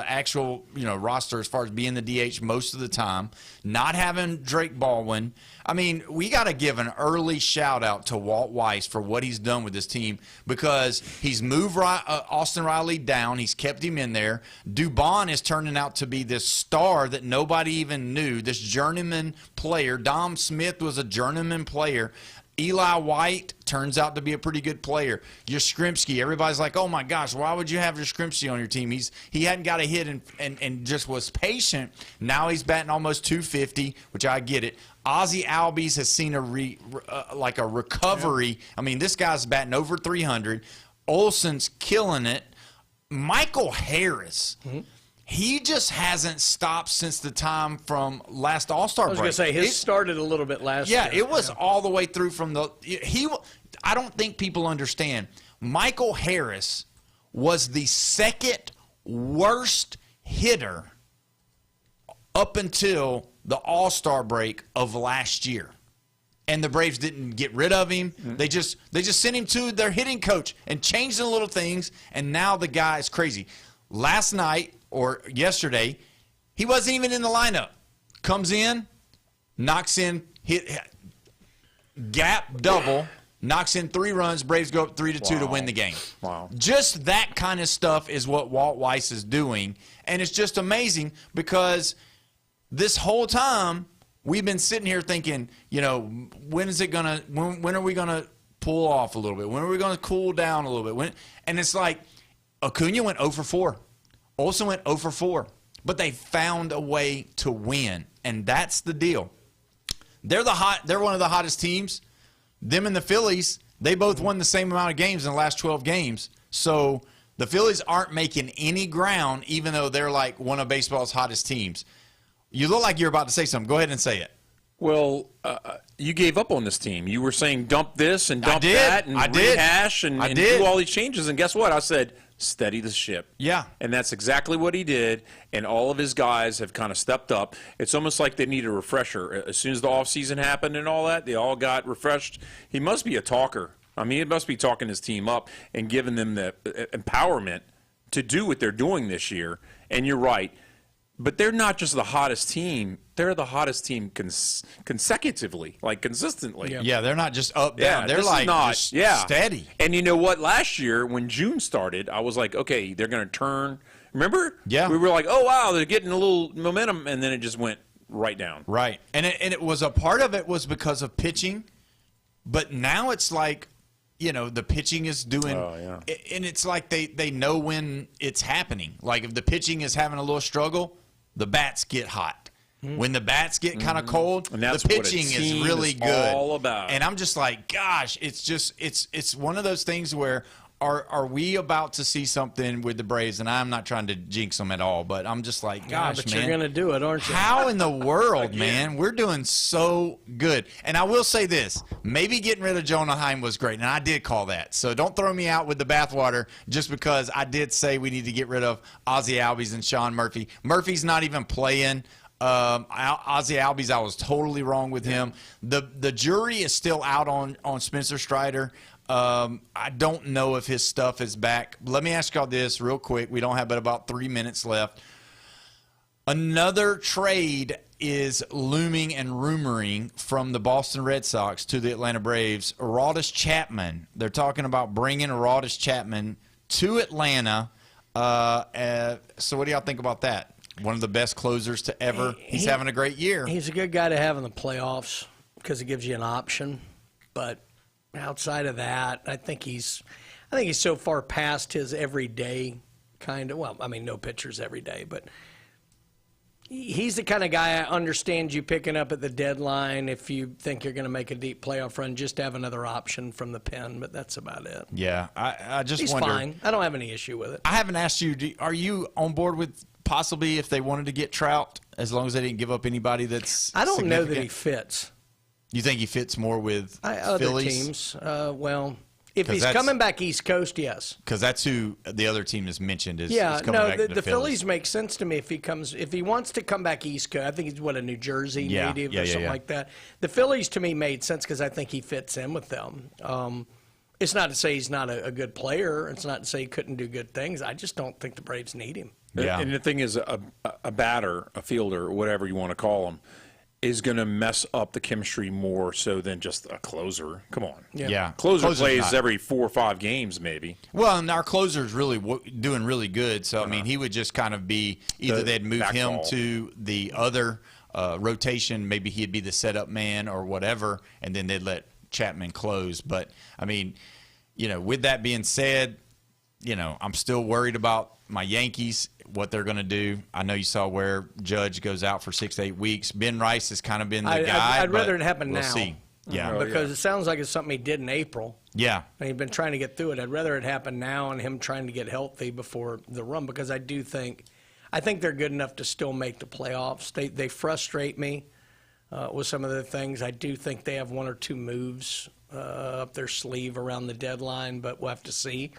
actual roster as far as being the DH most of the time, not having Drake Baldwin. I mean, we got to give an early shout out to Walt Weiss for what he's done with this team, because he's moved Austin Riley down, he's kept him in there. Dubon is turning out to be this star that nobody even knew, this journeyman player. Dom Smith was a journeyman player. Eli White turns out to be a pretty good player. Yastrzemski, everybody's like, oh my gosh, why would you have Yastrzemski on your team? He hadn't got a hit and just was patient. Now he's batting almost 250, which I get it. Ozzie Albies has seen a recovery. Yeah. I mean, this guy's batting over 300. Olsen's killing it. Michael Harris. Mm-hmm. He just hasn't stopped since the time from last All-Star break. I was going to say, his started a little bit last year. Yeah, it was all the way through from I don't think people understand. Michael Harris was the second worst hitter up until the All-Star break of last year. And the Braves didn't get rid of him. Mm-hmm. They just sent him to their hitting coach and changed the little things, and now the guy is crazy. Last night, or yesterday, he wasn't even in the lineup. Comes in, knocks in, gap double, knocks in 3 runs. Braves go up 3-2 to win the game. Wow. Just that kind of stuff is what Walt Weiss is doing. And it's just amazing because this whole time we've been sitting here thinking, when are we going to pull off a little bit? When are we going to cool down a little bit? And it's like Acuna went 0 for 4. Olsen went 0 for 4. but they found a way to win, and that's the deal. They're one of the hottest teams. Them and the Phillies, they both won the same amount of games in the last 12 games. So the Phillies aren't making any ground, even though they're like one of baseball's hottest teams. You look like you're about to say something. Go ahead and say it. Well, you gave up on this team. You were saying dump this and dump that and rehash and do all these changes. And guess what? I said, steady the ship. Yeah. And that's exactly what he did. And all of his guys have kind of stepped up. It's almost like they need a refresher. As soon as the offseason happened and all that, they all got refreshed. He must be a talker. I mean, he must be talking his team up and giving them the empowerment to do what they're doing this year. And you're right. But they're not just the hottest team. They're the hottest team consecutively, like consistently. Yeah, they're not just up, down. They're like just steady. And you know what? Last year, when June started, I was like, okay, they're going to turn. Remember? Yeah. We were like, oh, wow, they're getting a little momentum, and then it just went right down. Right. And it was a part of it was because of pitching, but now it's like, you know, the pitching is doing, and it's like they know when it's happening. Like if the pitching is having a little struggle, the bats get hot. When the bats get kind of cold, and that's the pitching is really good. All about. And I'm just like, gosh, it's one of those things where are we about to see something with the Braves? And I'm not trying to jinx them at all, but I'm just like, gosh, but man, you're going to do it, aren't you? How in the world, man? We're doing so good. And I will say this, maybe getting rid of Jonah Heim was great, and I did call that. So don't throw me out with the bathwater just because I did say we need to get rid of Ozzie Albies and Sean Murphy. Murphy's not even playing. Ozzie Albies, I was totally wrong with him. The jury is still out on Spencer Strider. I don't know if his stuff is back. Let me ask y'all this real quick. We don't have but about 3 minutes left. Another trade is looming and rumoring from the Boston Red Sox to the Atlanta Braves. Aroldis Chapman. They're talking about bringing Aroldis Chapman to Atlanta. So what do y'all think about that? One of the best closers to ever. He's having a great year. He's a good guy to have in the playoffs because it gives you an option. But outside of that, I think he's so far past his everyday kind of. Well, I mean, no pitchers every day, but he's the kind of guy I understand you picking up at the deadline if you think you're going to make a deep playoff run, just to have another option from the pen. But that's about it. Yeah, I just he's wonder. Fine. I don't have any issue with it. I haven't asked you. Are you on board with possibly if they wanted to get Trout, as long as they didn't give up anybody that's? I don't know that he fits. You think he fits more with other Phillies? teams? Well, if he's coming back East Coast, yes. Because that's who the other team has mentioned is coming back to the Phillies make sense to me if he wants to come back East Coast. I think he's a New Jersey native or something like that. The Phillies to me made sense because I think he fits in with them. It's not to say he's not a good player. It's not to say he couldn't do good things. I just don't think the Braves need him. Yeah. And the thing is, a batter, a fielder, whatever you want to call him, is going to mess up the chemistry more so than just a closer. Come on. Yeah. Closer plays every 4 or 5 games maybe. Well, and our closer's really doing really good. So, I mean, he would just kind of be either they'd move him to the other rotation. Maybe he'd be the setup man or whatever, and then they'd let Chapman close. But, I mean, you know, with that being said, you know, I'm still worried about my Yankees, what they're going to do. I know you saw where Judge goes out for 6 to 8 weeks. Ben Rice has kind of been the guy. I'd rather it happen we'll now. See. Yeah. Because it sounds like it's something he did in April. Yeah. And he's been trying to get through it. I'd rather it happen now and him trying to get healthy before the run, because I think they're good enough to still make the playoffs. They frustrate me with some of the things. I do think they have 1 or 2 moves up their sleeve around the deadline, but we'll have to see.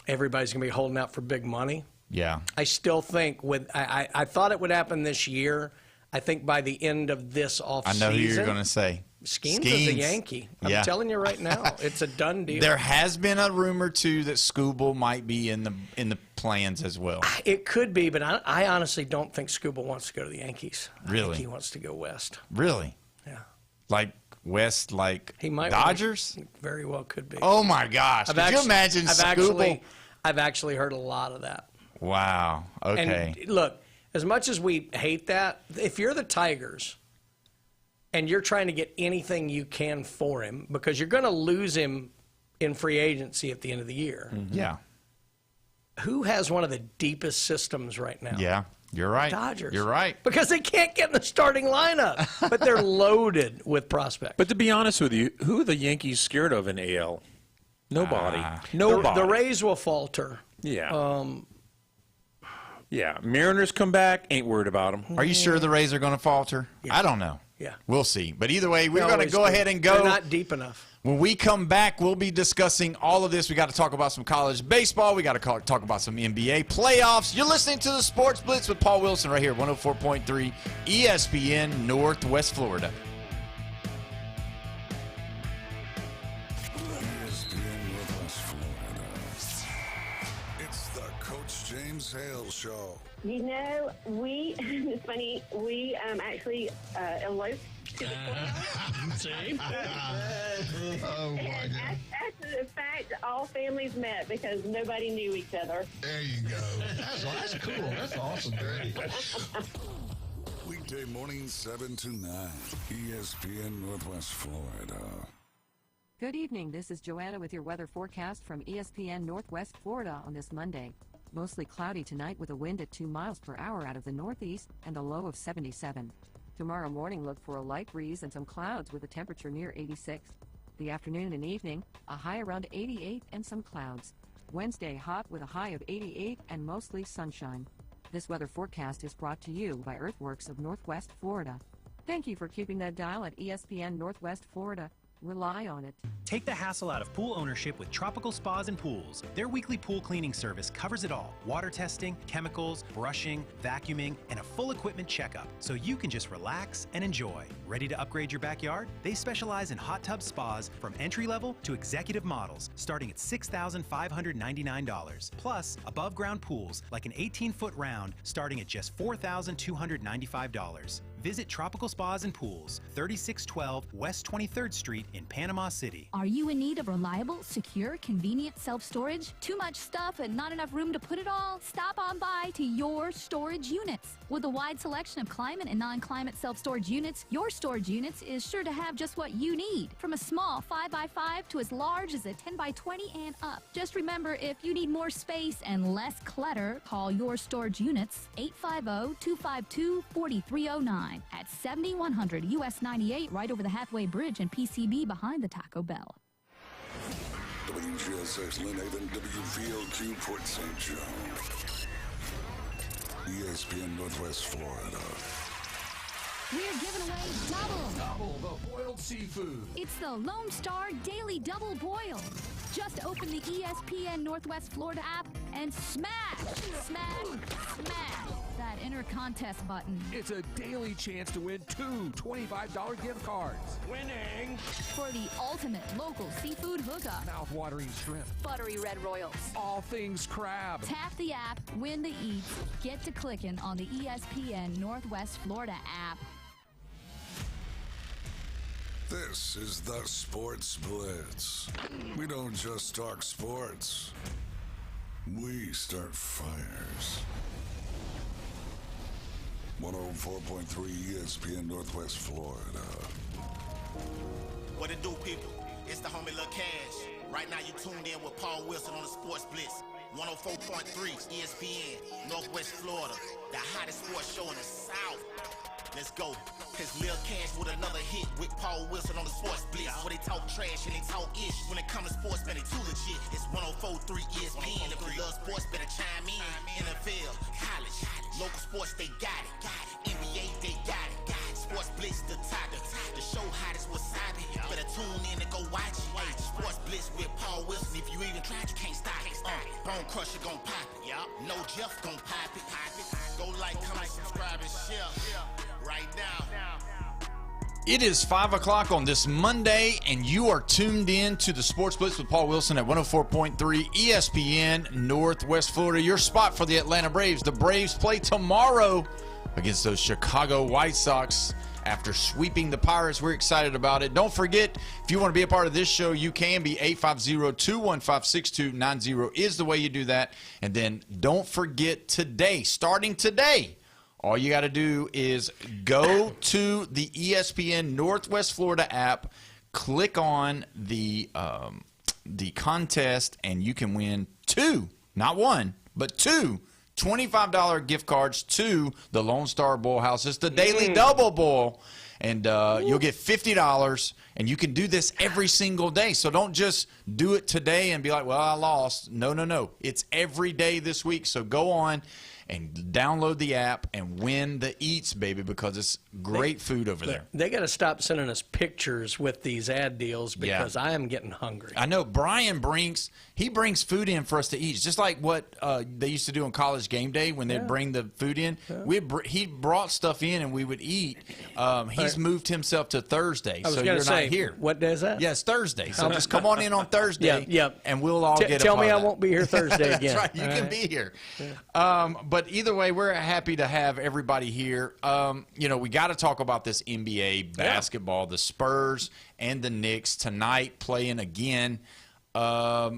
Everybody's going to be holding out for big money. Yeah. I still think I thought it would happen this year. I think by the end of this offseason. I know who you're going to say. Skeens is a Yankee. I'm telling you right now, it's a done deal. There has been a rumor too that Skubal might be in the plans as well. It could be, but I honestly don't think Skubal wants to go to the Yankees. Really? I think he wants to go west. Really? Yeah. Like west, like he might Dodgers? Very well could be. Oh my gosh! Could you imagine Skubal? I've actually heard a lot of that. Wow. Okay. And look, as much as we hate that, if you're the Tigers and you're trying to get anything you can for him, because you're going to lose him in free agency at the end of the year. Mm-hmm. Yeah. Who has one of the deepest systems right now? Yeah, you're right. Dodgers. You're right. Because they can't get in the starting lineup, but they're loaded with prospects. But to be honest with you, who are the Yankees scared of in AL? Nobody. Nobody. The Rays will falter. Yeah. Yeah. Mariners come back, ain't worried about them. Are you sure the Rays are going to falter? Yeah. I don't know. Yeah. We'll see. But either way, we're They going to always go do. ahead and go. They're not deep enough. When we come back, we'll be discussing all of this. We got to talk about some college baseball. We got to talk about some NBA playoffs. You're listening to the Sports Blitz with Paul Wilson right here, 104.3 ESPN Northwest Florida. ESPN Northwest Florida. It's the Coach James Hale Show. You know, it's funny, we actually eloped to the See? Oh, my God. After the fact, all families met because nobody knew each other. There you go. That's cool. That's awesome, Daddy. Weekday mornings 7 to 9. ESPN Northwest Florida. Good evening. This is Joanna with your weather forecast from ESPN Northwest Florida on this Monday. Mostly cloudy tonight with a wind at 2 miles per hour out of the northeast and a low of 77. Tomorrow morning, look for a light breeze and some clouds with a temperature near 86. The afternoon and evening, a high around 88 and some clouds. Wednesday, hot with a high of 88 and mostly sunshine. This weather forecast is brought to you by Earthworks of Northwest Florida. Thank you for keeping that dial at ESPN Northwest Florida. Rely on it. Take the hassle out of pool ownership with Tropical Spas and Pools. Their weekly pool cleaning service covers it all. Water testing, chemicals, brushing, vacuuming, and a full equipment checkup. So you can just relax and enjoy. Ready to upgrade your backyard? They specialize in hot tub spas from entry level to executive models, starting at $6,599. Plus, above ground pools like an 18-foot round starting at just $4,295. Visit Tropical Spas and Pools, 3612 West 23rd Street in Panama City. Are you in need of reliable, secure, convenient self-storage? Too much stuff and not enough room to put it all? Stop on by to Your Storage Units. With a wide selection of climate and non-climate self-storage units, Your Storage Units is sure to have just what you need. From a small 5x5 to as large as a 10x20 and up. Just remember, if you need more space and less clutter, call Your Storage Units, 850-252-4309 at 7100 US 98 right over the Halfway Bridge and PCB behind the Taco Bell. WGSX Lynn Haven, WVOQ Port St. Joe. ESPN Northwest Florida. We're giving away Double the boiled seafood. It's the Lone Star Daily Double Boil. Just open the ESPN Northwest Florida app and smash that enter contest button. It's a daily chance to win 2 $25 gift cards. Winning for the ultimate local seafood hookup. Mouth-watering shrimp. Buttery red royals. All things crab. Tap the app, win the eats. Get to clicking on the ESPN Northwest Florida app. This is the Sports Blitz. We don't just talk sports. We start fires. 104.3 ESPN Northwest Florida. What it do, people? It's the homie Lil Cash. Right now you tuned in with Paul Wilson on the Sports Blitz. 104.3 ESPN Northwest Florida. The hottest sports show in the South. Let's go. Cause Lil Cash with another hit with Paul Wilson on the Sports Blitz. Where they talk trash and they talk ish. When it comes to sports, man, they too legit. It's 104.3 ESPN. If you love sports, better chime in. NFL, college, local sports, they got it. NBA, they got it. Sports Blitz, the top. The show hottest wasabi. Better tune in and go watch it. Sports Blitz with Paul Wilson. If you even tried, you can't stop it. Bone Crusher gon' pop it. No Jeff gon' pop it. Go like, comment, subscribe, and share. Right now. It is 5 o'clock on this Monday, and you are tuned in to the Sports Blitz with Paul Wilson at 104.3 ESPN Northwest Florida. Your spot for the Atlanta Braves. The Braves play tomorrow against those Chicago White Sox after sweeping the Pirates. We're excited about it. Don't forget, if you want to be a part of this show, you can be 850-215-6290 is the way you do that. And then don't forget today, starting today, all you got to do is go to the ESPN Northwest Florida app, click on the contest, and you can win 2, not 1, but 2 $25 gift cards to the Lone Star Boil House. It's the Daily Double Boil, and you'll get $50, and you can do this every single day. So don't just do it today and be like, well, I lost. No. It's every day this week. So go on and download the app and win the eats, baby, because it's great food over there. They got to stop sending us pictures with these ad deals because I am getting hungry. I know Brian brings food in for us to eat. It's just like what they used to do on College Game Day when they'd bring the food in. He brought stuff in and we would eat. He's moved himself to Thursday, so you're not here. What day is that? Yes, Thursday. So just come on in on Thursday, and we'll all get a Tell part me of I that. won't be here Thursday again. That's right. You can be here. But either way, we're happy to have everybody here. We got to talk about this NBA basketball. The Spurs and the Knicks tonight playing again. I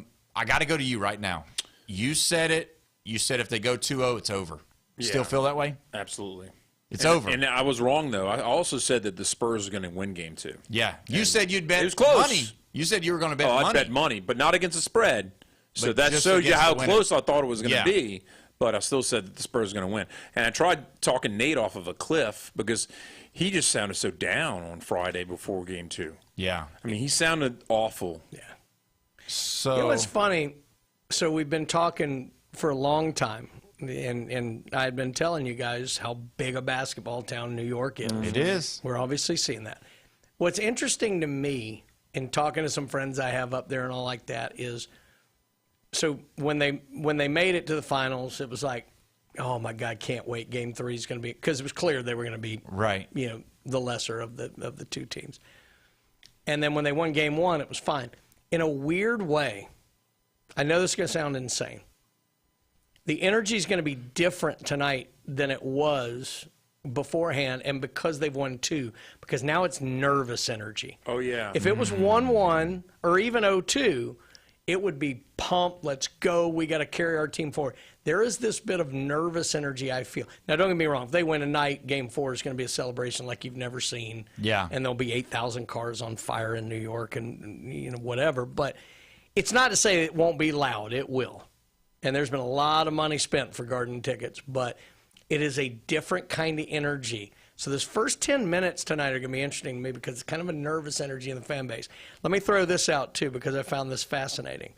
got to go to you right now. You said it. You said if they go 2-0, it's over. You still feel that way? Absolutely. It's over. And I was wrong, though. I also said that the Spurs are going to win game 2. Yeah. You said you'd bet it was close. money. You said you were going to bet money. I'd bet money, but not against the spread. So But that just showed you against how the winner. close I thought it was going to be. But I still said that the Spurs are going to win. And I tried talking Nate off of a cliff because he just sounded so down on Friday before game 2. Yeah. I mean, he sounded awful. Yeah. So You know what's funny? So we've been talking for a long time, and I've been telling you guys how big a basketball town New York is. It is. We're obviously seeing that. What's interesting to me in talking to some friends I have up there and all like that is, so when they made it to the finals, it was like, oh my God, can't wait. Game 3 is going to be, because it was clear they were going to be the lesser of the two teams. And then when they won game 1, it was fine. In a weird way, I know this is going to sound insane. The energy is going to be different tonight than it was beforehand, and because they've won 2, because now it's nervous energy. Oh, yeah. If it was 1-1 or even 0-2, it would be pumped. Let's go. We got to carry our team forward. There is this bit of nervous energy I feel. Now, don't get me wrong. If they win tonight, game 4 is going to be a celebration like you've never seen. Yeah. And there'll be 8,000 cars on fire in New York and whatever. But it's not to say it won't be loud. It will. And there's been a lot of money spent for garden tickets. But it is a different kind of energy. So this first 10 minutes tonight are going to be interesting to me because it's kind of a nervous energy in the fan base. Let me throw this out, too, because I found this fascinating.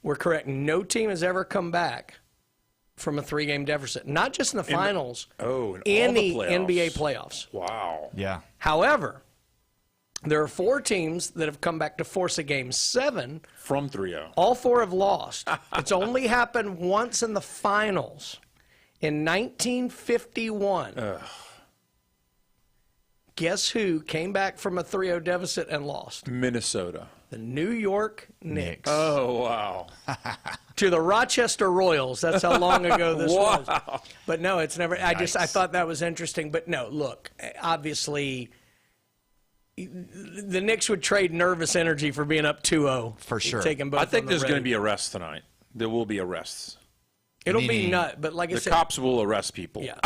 We're correct. No team has ever come back from a 3-game deficit, not just in the finals, in the playoffs. NBA playoffs. Wow. Yeah. However, there are 4 teams that have come back to force a game 7. From 3-0. All 4 have lost. It's only happened once in the finals in 1951. Ugh. Guess who came back from a 3-0 deficit and lost? Minnesota. The New York Knicks. Oh, wow. To the Rochester Royals. That's how long ago this Wow. was. But no, it's never. I thought that was interesting. But no, look, obviously, the Knicks would trade nervous energy for being up 2-0. For sure. Taking both I think on the there's going to road. be arrests tonight. There will be arrests. It'll be nut, but like I The said, cops will arrest people. Yeah.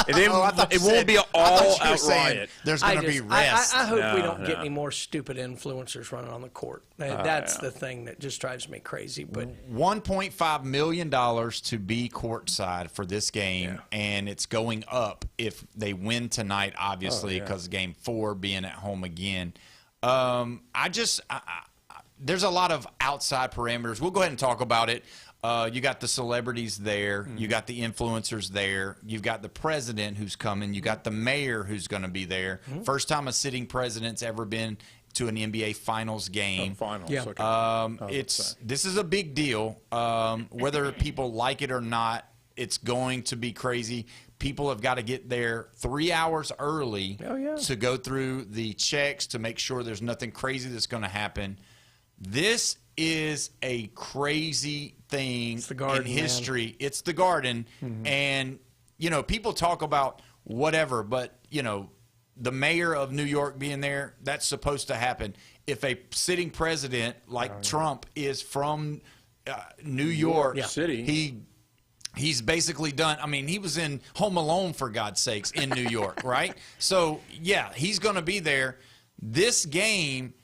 And then it won't be an all-out riot. There's going to be rest. I hope we don't get any more stupid influencers running on the court. That's the thing that just drives me crazy. But $1.5 million to be courtside for this game, and it's going up if they win tonight, obviously, because game 4 being at home again. There's a lot of outside parameters. We'll go ahead and talk about it. You got the celebrities there. You got the influencers there. You've got the president who's coming. You got the mayor who's going to be there. First time a sitting president's ever been to an NBA Finals game. This is a big deal. Whether people like it or not, it's going to be crazy. People have got to get there 3 hours early to go through the checks to make sure there's nothing crazy that's going to happen. This is a crazy thing in history. Man. It's the Garden. And, people talk about whatever, but, the mayor of New York being there, that's supposed to happen. If a sitting president like Trump is from New York City, he's basically done. I mean, he was in Home Alone, for God's sakes, in New York, right? So, he's going to be there. This game,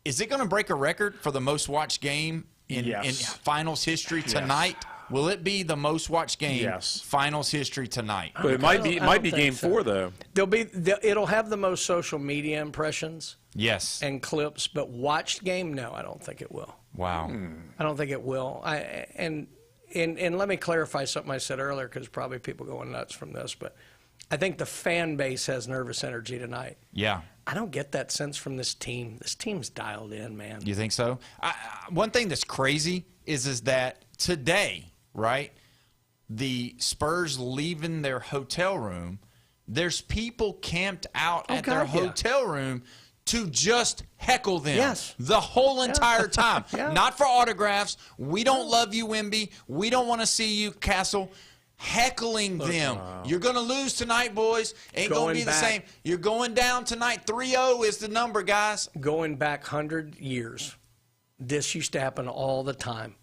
is it going to break a record for the most watched game in finals history tonight? Will it be the most watched game? Yes. Finals history tonight. But it might be game 4 though. It'll have the most social media impressions. Yes. And clips, but watched game? No, I don't think it will. Wow. I don't think it will. And let me clarify something I said earlier, because probably people going nuts from this, but I think the fan base has nervous energy tonight. Yeah. I don't get that sense from this team. This team's dialed in, man. You think so? One thing that's crazy is that today, right, the Spurs leaving their hotel room, there's people camped out at their hotel room to just heckle them the whole entire time. Not for autographs. We don't love you, Wemby. We don't want to see you, Castle. Heckling them. You're going to lose tonight, boys. Ain't going to be the same. You're going down tonight. 3-0 is the number, guys. Going back 100 years, this used to happen all the time.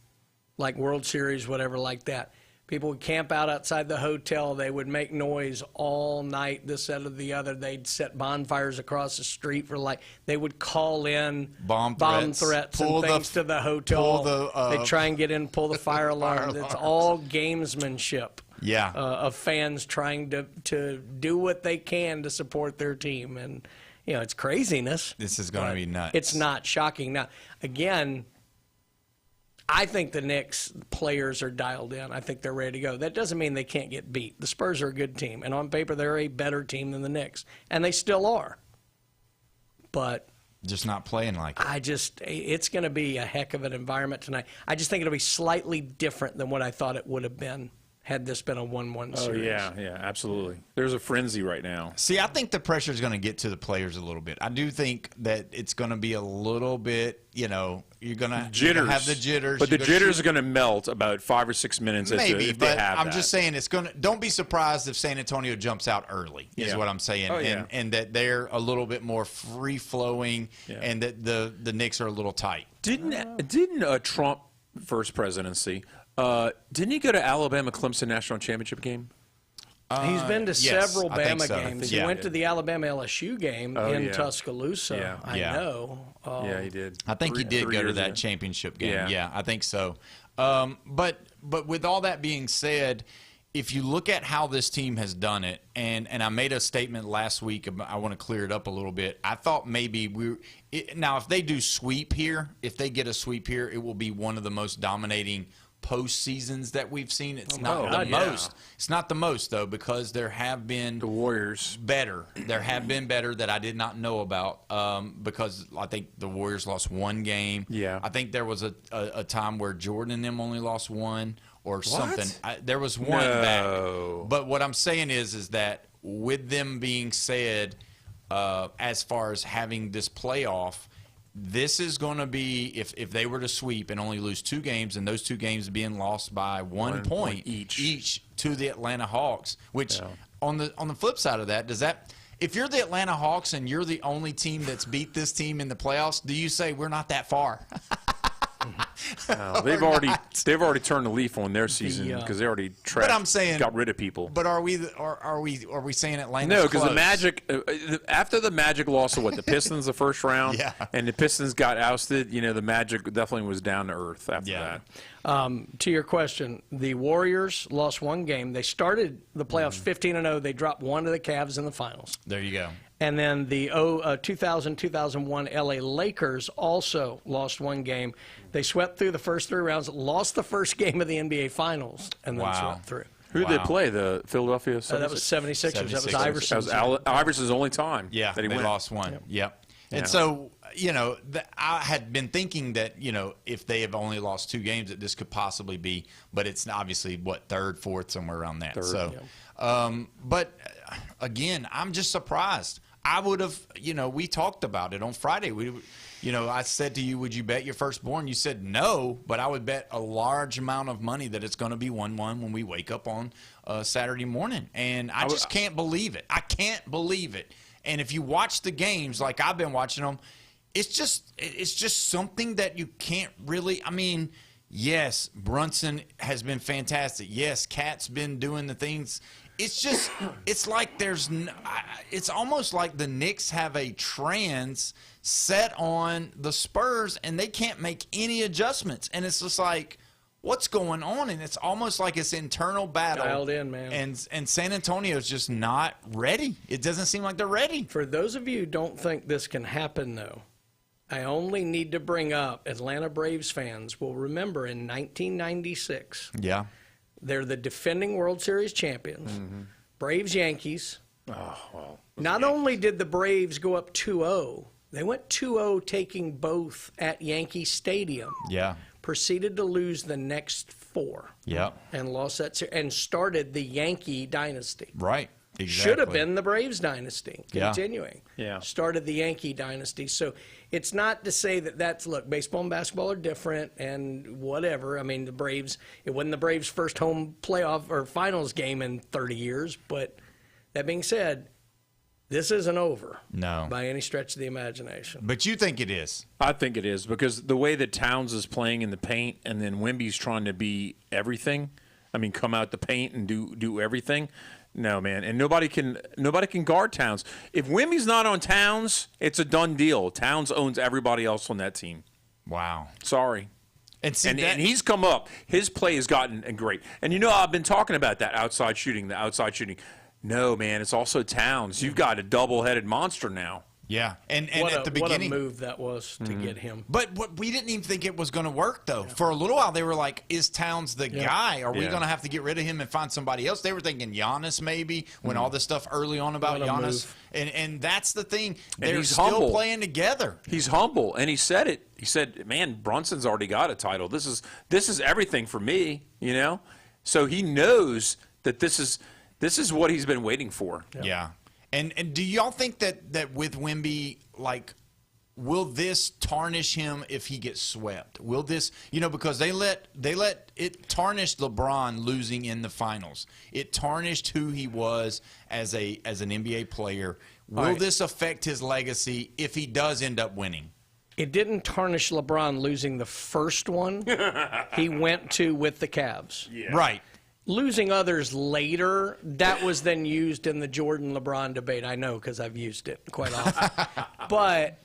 Like World Series, whatever like that. People would camp out outside the hotel. They would make noise all night, this, that, or the other. They'd set bonfires across the street they would call in bomb threats and things to the hotel. They'd try and get in, pull the fire alarm. It's all gamesmanship. Yeah. Of fans trying to do what they can to support their team. And, it's craziness. This is going to be nuts. It's not shocking. Now, again, I think the Knicks players are dialed in. I think they're ready to go. That doesn't mean they can't get beat. The Spurs are a good team, and on paper they're a better team than the Knicks, and they still are. But just not playing like it. It's going to be a heck of an environment tonight. I just think it'll be slightly different than what I thought it would have been had this been a 1-1 series. Oh, yeah, absolutely. There's a frenzy right now. See, I think the pressure is going to get to the players a little bit. I do think that it's going to be a little bit, you're going to have the jitters. But the jitters are going to melt about 5 or 6 minutes maybe, if they have I'm just saying don't be surprised if San Antonio jumps out early, is what I'm saying. And that they're a little bit more free-flowing and that the Knicks are a little tight. Didn't Trump, first presidency, didn't he go to Alabama-Clemson national championship game? He's been to several Bama so. games. He went to the Alabama-LSU game in Tuscaloosa. I know. Yeah, he did. I think he did go to that championship game. Yeah, I think so. But with all that being said, if you look at how this team has done it, and I made a statement last week, I want to clear it up a little bit. I thought maybe now if they do sweep here, if they get a sweep here, it will be one of the most dominating postseasons that we've seen. It's not the most. It's not the most though, because there have been the Warriors better. There have been better that I did not know about, because I think the Warriors lost one game. Yeah, I think there was a time where Jordan and them only lost one or something. There was one back. But what I'm saying is that with them being said, as far as having this playoff, this is going to be, if they were to sweep and only lose 2 games, and those 2 games being lost by 1 point each to the Atlanta Hawks, which on the flip side of that, if you're the Atlanta Hawks and you're the only team that's beat this team in the playoffs, do you say we're not that far? They've already turned the leaf on their season because they already got rid of people. But are we saying Atlanta's no? Because close? the Magic, after the Magic lost to the Pistons the first round, and the Pistons got ousted, the Magic definitely was down to earth after that. To your question, the Warriors lost 1 game. They started the playoffs 15-0. They dropped 1 to the Cavs in the finals. There you go. And then the 2000-2001 LA Lakers also lost 1 game. They swept through the first 3 rounds, lost the first game of the NBA Finals, and then swept through. Who did they play? The Philadelphia 76ers? That was 76ers. That was Iverson's. That was Iverson's only time. Yeah, that he lost 1. Yep. And so, I had been thinking that, if they have only lost 2 games, that this could possibly be, but it's obviously, 3rd, 4th, somewhere around that. But again, I'm just surprised. I would have, we talked about it on Friday. I said to you, would you bet your firstborn? You said no, but I would bet a large amount of money that it's going to be 1-1 when we wake up on Saturday morning. And I just can't believe it. I can't believe it. And if you watch the games like I've been watching them, it's just something that you can't really, yes, Brunson has been fantastic. Yes, Cat's been doing the things. It's just, it's like it's almost like the Knicks have a trans set on the Spurs and they can't make any adjustments. And it's just like, what's going on? And it's almost like it's internal battle. Dialed in, man. And San Antonio's just not ready. It doesn't seem like they're ready. For those of you who don't think this can happen, though, I only need to bring up Atlanta Braves fans will remember in 1996. Yeah. They're the defending World Series champions. Mm-hmm. Braves-Yankees. Oh, well. Not only did the Braves go up 2-0, they went 2-0 taking both at Yankee Stadium. Yeah. Proceeded to lose the next 4. Yeah. And lost that series and started the Yankee dynasty. Right. Exactly. Should have been the Braves dynasty continuing. Yeah. Started the Yankee dynasty. So it's not to say look, baseball and basketball are different and whatever. I mean, the Braves, it wasn't the Braves' first home playoff or finals game in 30 years. But that being said, this isn't over. No. By any stretch of the imagination. But you think it is? I think it is because the way that Towns is playing in the paint and then Wemby's trying to be everything. I mean, come out the paint and do everything. No, man, and nobody can guard Towns. If Wemby's not on Towns, it's a done deal. Towns owns everybody else on that team. Wow. Sorry. And he's come up. His play has gotten great. And I've been talking about that outside shooting, the outside shooting. No, man, it's also Towns. You've got a double-headed monster now. Yeah, and at the beginning, what a move that was to get him. But we didn't even think it was going to work, though. Yeah. For a little while, they were like, "Is Towns the guy? Are we going to have to get rid of him and find somebody else?" They were thinking Giannis maybe when all this stuff early on about Giannis, and that's the thing. They're still humble. Playing together. He's humble, and he said it. He said, "Man, Brunson's already got a title. This is everything for me." So he knows that this is what he's been waiting for. Yeah. And do y'all think that with Wemby, will this tarnish him if he gets swept? Will this, because they let it tarnish LeBron losing in the finals. It tarnished who he was as an NBA player. Will this affect his legacy if he does end up winning? It didn't tarnish LeBron losing the first one he went to with the Cavs. Yeah. Right. Losing others later, that was then used in the Jordan-LeBron debate. I know because I've used it quite often. But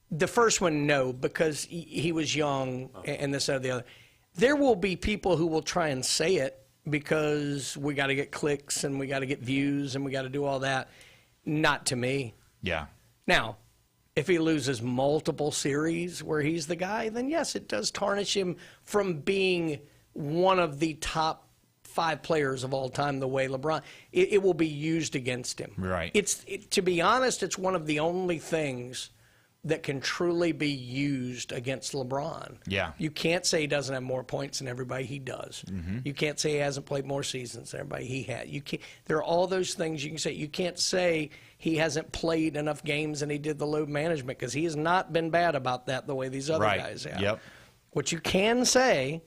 the first one, no, because he was young and this, that, or the other. There will be people who will try and say it because we got to get clicks and we got to get views and we got to do all that. Not to me. Yeah. Now, if he loses multiple series where he's the guy, then yes, it does tarnish him from being one of the top 5 players of all time the way LeBron. It will be used against him. Right. To be honest, it's one of the only things that can truly be used against LeBron. Yeah. You can't say he doesn't have more points than everybody. He does. Mm-hmm. You can't say he hasn't played more seasons than everybody. He had. You can't. There are all those things you can say. You can't say he hasn't played enough games and he did the load management because he has not been bad about that the way these other guys have. Yep. What you can say,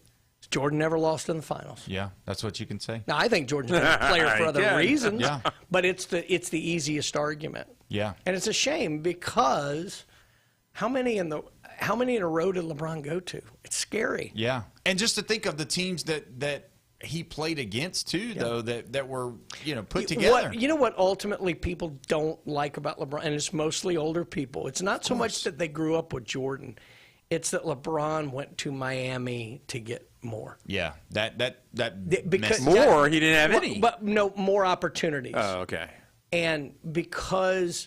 Jordan never lost in the finals. Yeah, that's what you can say. Now, I think Jordan's a better player for other reasons, yeah. But it's the easiest argument. Yeah. And it's a shame because how many in a row did LeBron go to? It's scary. Yeah. And just to think of the teams that he played against too, though, that were, put together. You know what ultimately people don't like about LeBron, and it's mostly older people. It's not so much that they grew up with Jordan. It's that LeBron went to Miami to get more. Yeah, because more. He didn't have any, but no more opportunities. Oh, okay. And because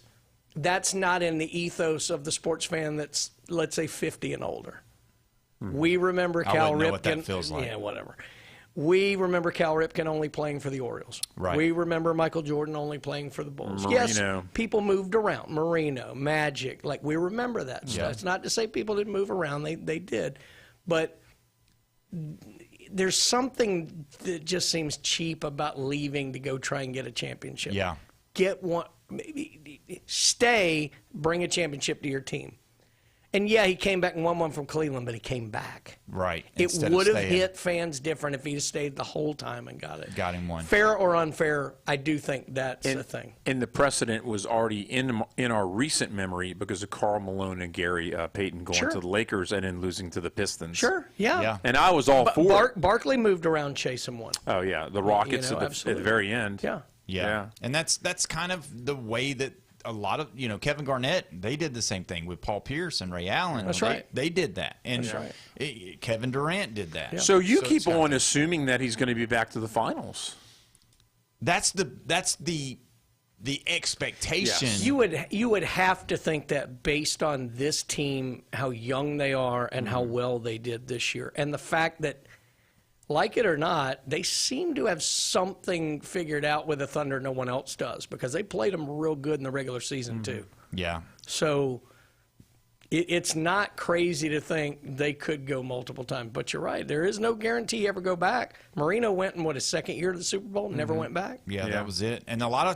that's not in the ethos of the sports fan that's, let's say, 50 and older. We remember Cal Ripken. Know what that feels like. Yeah, whatever. We remember Cal Ripken only playing for the Orioles. Right. We remember Michael Jordan only playing for the Bulls. Marino. Yes, people moved around. Marino, Magic. We remember that stuff. It's not to say people didn't move around. They did. But there's something that just seems cheap about leaving to go try and get a championship. Yeah. Get one. Maybe stay, bring a championship to your team. And, yeah, he came back and won one from Cleveland, but he came back. Right. It would have hit fans different if he stayed the whole time and got it. Got him one. Fair or unfair, I do think that's a thing. And the precedent was already in our recent memory because of Karl Malone and Gary Payton going to the Lakers and then losing to the Pistons. Sure, yeah. And I was all for it. Barkley moved around chasing one. Oh, yeah. The Rockets at the very end. Yeah. And that's kind of the way that a lot of, Kevin Garnett, they did the same thing with Paul Pierce and Ray Allen. That's right. They did that. And That's right. Kevin Durant did that. Yeah. So you keep on assuming that he's going to be back to the finals. That's the expectation. Yes. You would have to think that based on this team, how young they are and how well they did this year, and the fact that, like it or not, they seem to have something figured out with the Thunder no one else does, because they played them real good in the regular season too. Yeah. So it's not crazy to think they could go multiple times. But you're right. There is no guarantee you ever go back. Marino went in, his second year to the Super Bowl, never went back? Yeah, that was it. And a lot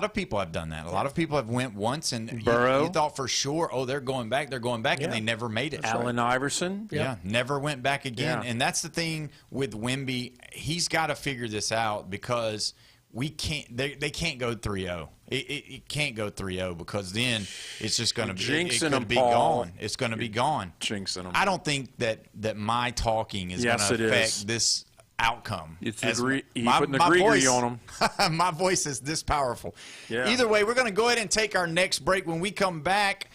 of people have done that. A lot of people have went once, and Burrow. you thought for sure, they're going back, and they never made it. Allen Iverson. Yeah, never went back again. Yeah. And that's the thing with Wemby. He's got to figure this out, because we can't. They can't go 3-0. It can't go 3-0, because then it's just going to be jinxing them, be Paul. gone. It's going to be gone. Jinxing them. I don't think that my talking is going to affect this outcome. It's putting the gree on them. My voice is this powerful. Yeah. Either way, we're going to go ahead and take our next break. When we come back,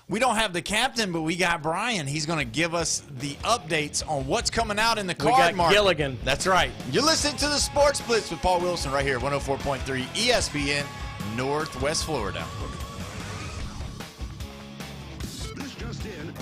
we don't have the captain, but we got Brian. He's going to give us the updates on what's coming out in the card market. Gilligan. That's right. You're listening to the Sports Blitz with Paul Wilson right here, 104.3 ESPN, Northwest Florida. This just in.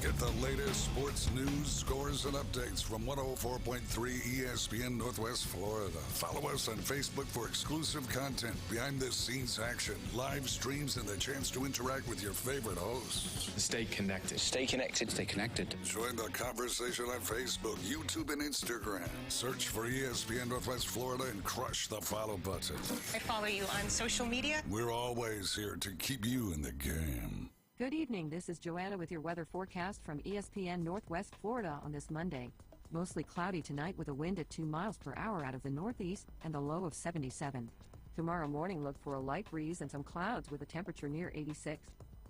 Get the latest sports news, scores, and updates from 104.3 ESPN Northwest Florida. Follow us on Facebook for exclusive content, behind-the-scenes action, live streams, and the chance to interact with your favorite hosts. Stay connected. Stay connected. Stay connected. Join the conversation on Facebook, YouTube, and Instagram. Search for ESPN Northwest Florida and crush the follow button. I follow you on social media. We're always here to keep you in the game. Good evening. This is Joanna with your weather forecast from ESPN Northwest Florida on this Monday. Mostly cloudy tonight with a wind at 2 miles per hour out of the northeast and a low of 77. Tomorrow morning, look for a light breeze and some clouds with a temperature near 86.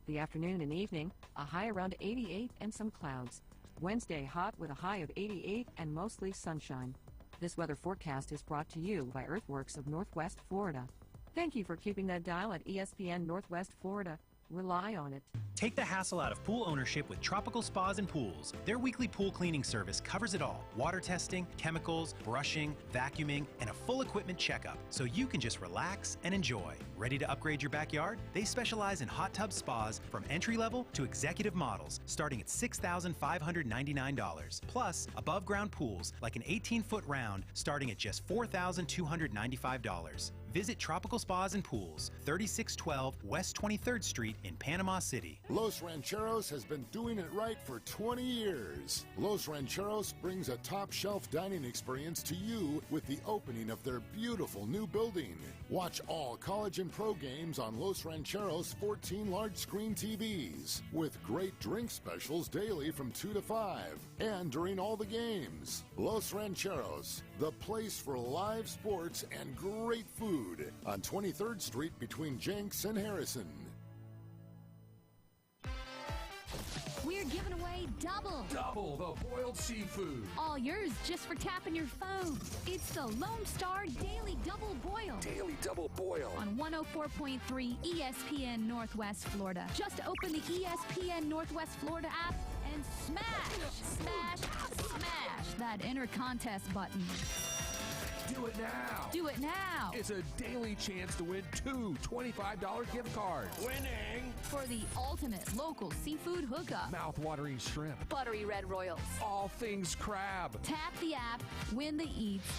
The afternoon and evening, a high around 88 and some clouds. Wednesday, hot with a high of 88 and mostly sunshine. This weather forecast is brought to you by Earthworks of Northwest Florida. Thank you for keeping that dial at ESPN Northwest Florida. Rely on it. Take the hassle out of pool ownership with Tropical Spas and Pools. Their weekly pool cleaning service covers it all. Water testing, chemicals, brushing, vacuuming, and a full equipment checkup, so you can just relax and enjoy. Ready to upgrade your backyard? They specialize in hot tub spas from entry-level to executive models, starting at $6,599. Plus, above-ground pools like an 18-foot round starting at just $4,295. Visit Tropical Spas and Pools, 3612 West 23rd Street in Panama City. Los Rancheros has been doing it right for 20 years. Los Rancheros brings a top-shelf dining experience to you with the opening of their beautiful new building. Watch all college and pro games on Los Rancheros' 14 large-screen TVs, with great drink specials daily from 2 to 5, and during all the games. Los Rancheros, the place for live sports and great food, on 23rd Street between Jenks and Harrison. We're giving away double the boiled seafood. All yours just for tapping your phone. It's the Lone Star Daily Double Boil. Daily Double Boil. On 104.3 ESPN Northwest Florida. Just open the ESPN Northwest Florida app and smash that enter contest button. Do it now. Do it now. It's a daily chance to win 2 $25 gift cards. Winning for the ultimate local seafood hookup. Mouth-watering shrimp. Buttery red royals. All things crab. Tap the app, win the eats.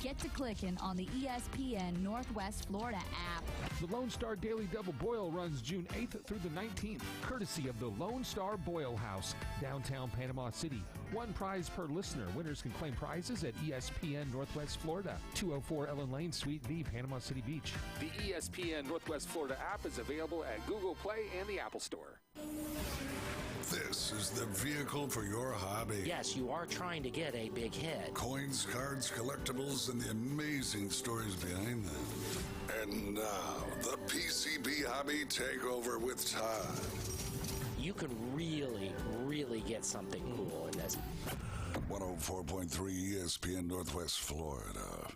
Get to clicking on the ESPN Northwest Florida app. The Lone Star Daily Double Boil runs June 8th through the 19th, courtesy of the Lone Star Boil House, downtown Panama City. One prize per listener. Winners can claim prizes at ESPN Northwest Florida, 204 Ellen Lane, Suite B, Panama City Beach. The ESPN Northwest Florida app is available at Google Play and the Apple Store. This is the vehicle for your hobby. Yes, you are trying to get a big hit. Coins, cards, collectibles, and the amazing stories behind them. And now, the PCB Hobby Takeover with Todd. You can really, really get something cool in this. 104.3 ESPN Northwest Florida.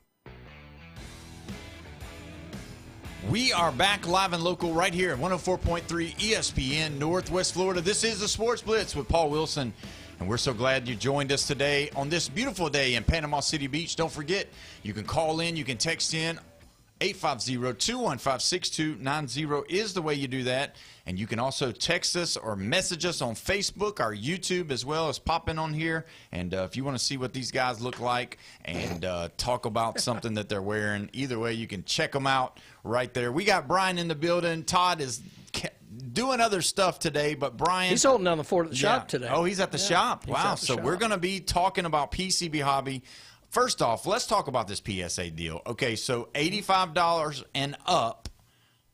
We are back live and local right here at 104.3 ESPN Northwest Florida. This is the Sports Blitz with Paul Wilson, and we're so glad you joined us today on this beautiful day in Panama City Beach. Don't forget, you can call in, you can text in. 850-215-6290 is the way you do that. And you can also text us or message us on Facebook, our YouTube, as well as pop in on here. And if you want to see what these guys look like and talk about something that they're wearing, either way, you can check them out right there. We got Brian in the building. Todd is doing other stuff today, but Brian... He's holding down the fort at the shop today. Oh, he's at the shop. Wow. So we're going to be talking about PCB Hobby. First off, let's talk about this PSA deal. Okay, so $85 and up,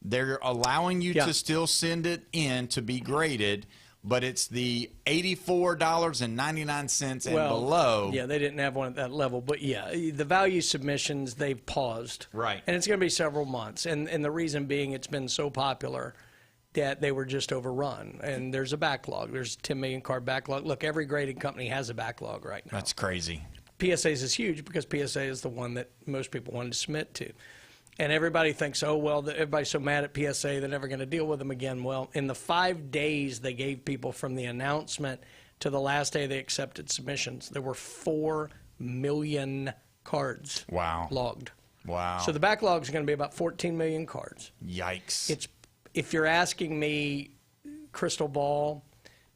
they're allowing you to still send it in to be graded, but it's the $84.99 and below. Yeah, they didn't have one at that level. But, yeah, the value submissions, they've paused. Right. And it's going to be several months. And the reason being it's been so popular that they were just overrun. And there's a backlog. There's a 10 million card backlog. Look, every graded company has a backlog right now. That's crazy. PSA's is huge because PSA is the one that most people wanted to submit to. And everybody thinks, oh, well, everybody's so mad at PSA, they're never going to deal with them again. Well, in the 5 days they gave people from the announcement to the last day they accepted submissions, there were 4 million cards logged. Wow. So the backlog is going to be about 14 million cards. Yikes. If you're asking me, crystal ball,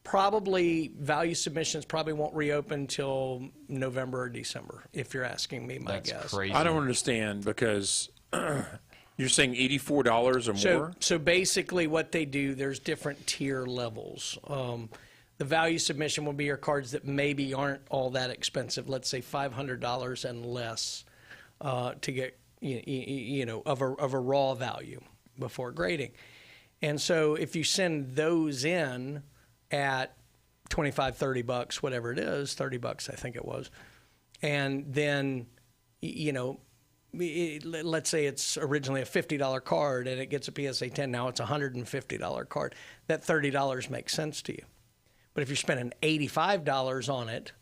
probably value submissions probably won't reopen until November or December, if you're asking me, my guess. That's crazy. I don't understand because you're saying $84 or more? So basically what they do, there's different tier levels. The value submission will be your cards that maybe aren't all that expensive, let's say $500 and less to get, of a raw value before grading. And so if you send those in at $25, $30, whatever it is, $30 I think it was, and then, let's say it's originally a $50 card and it gets a PSA 10, now it's a $150 card. That $30 makes sense to you. But if you're spending $85 on it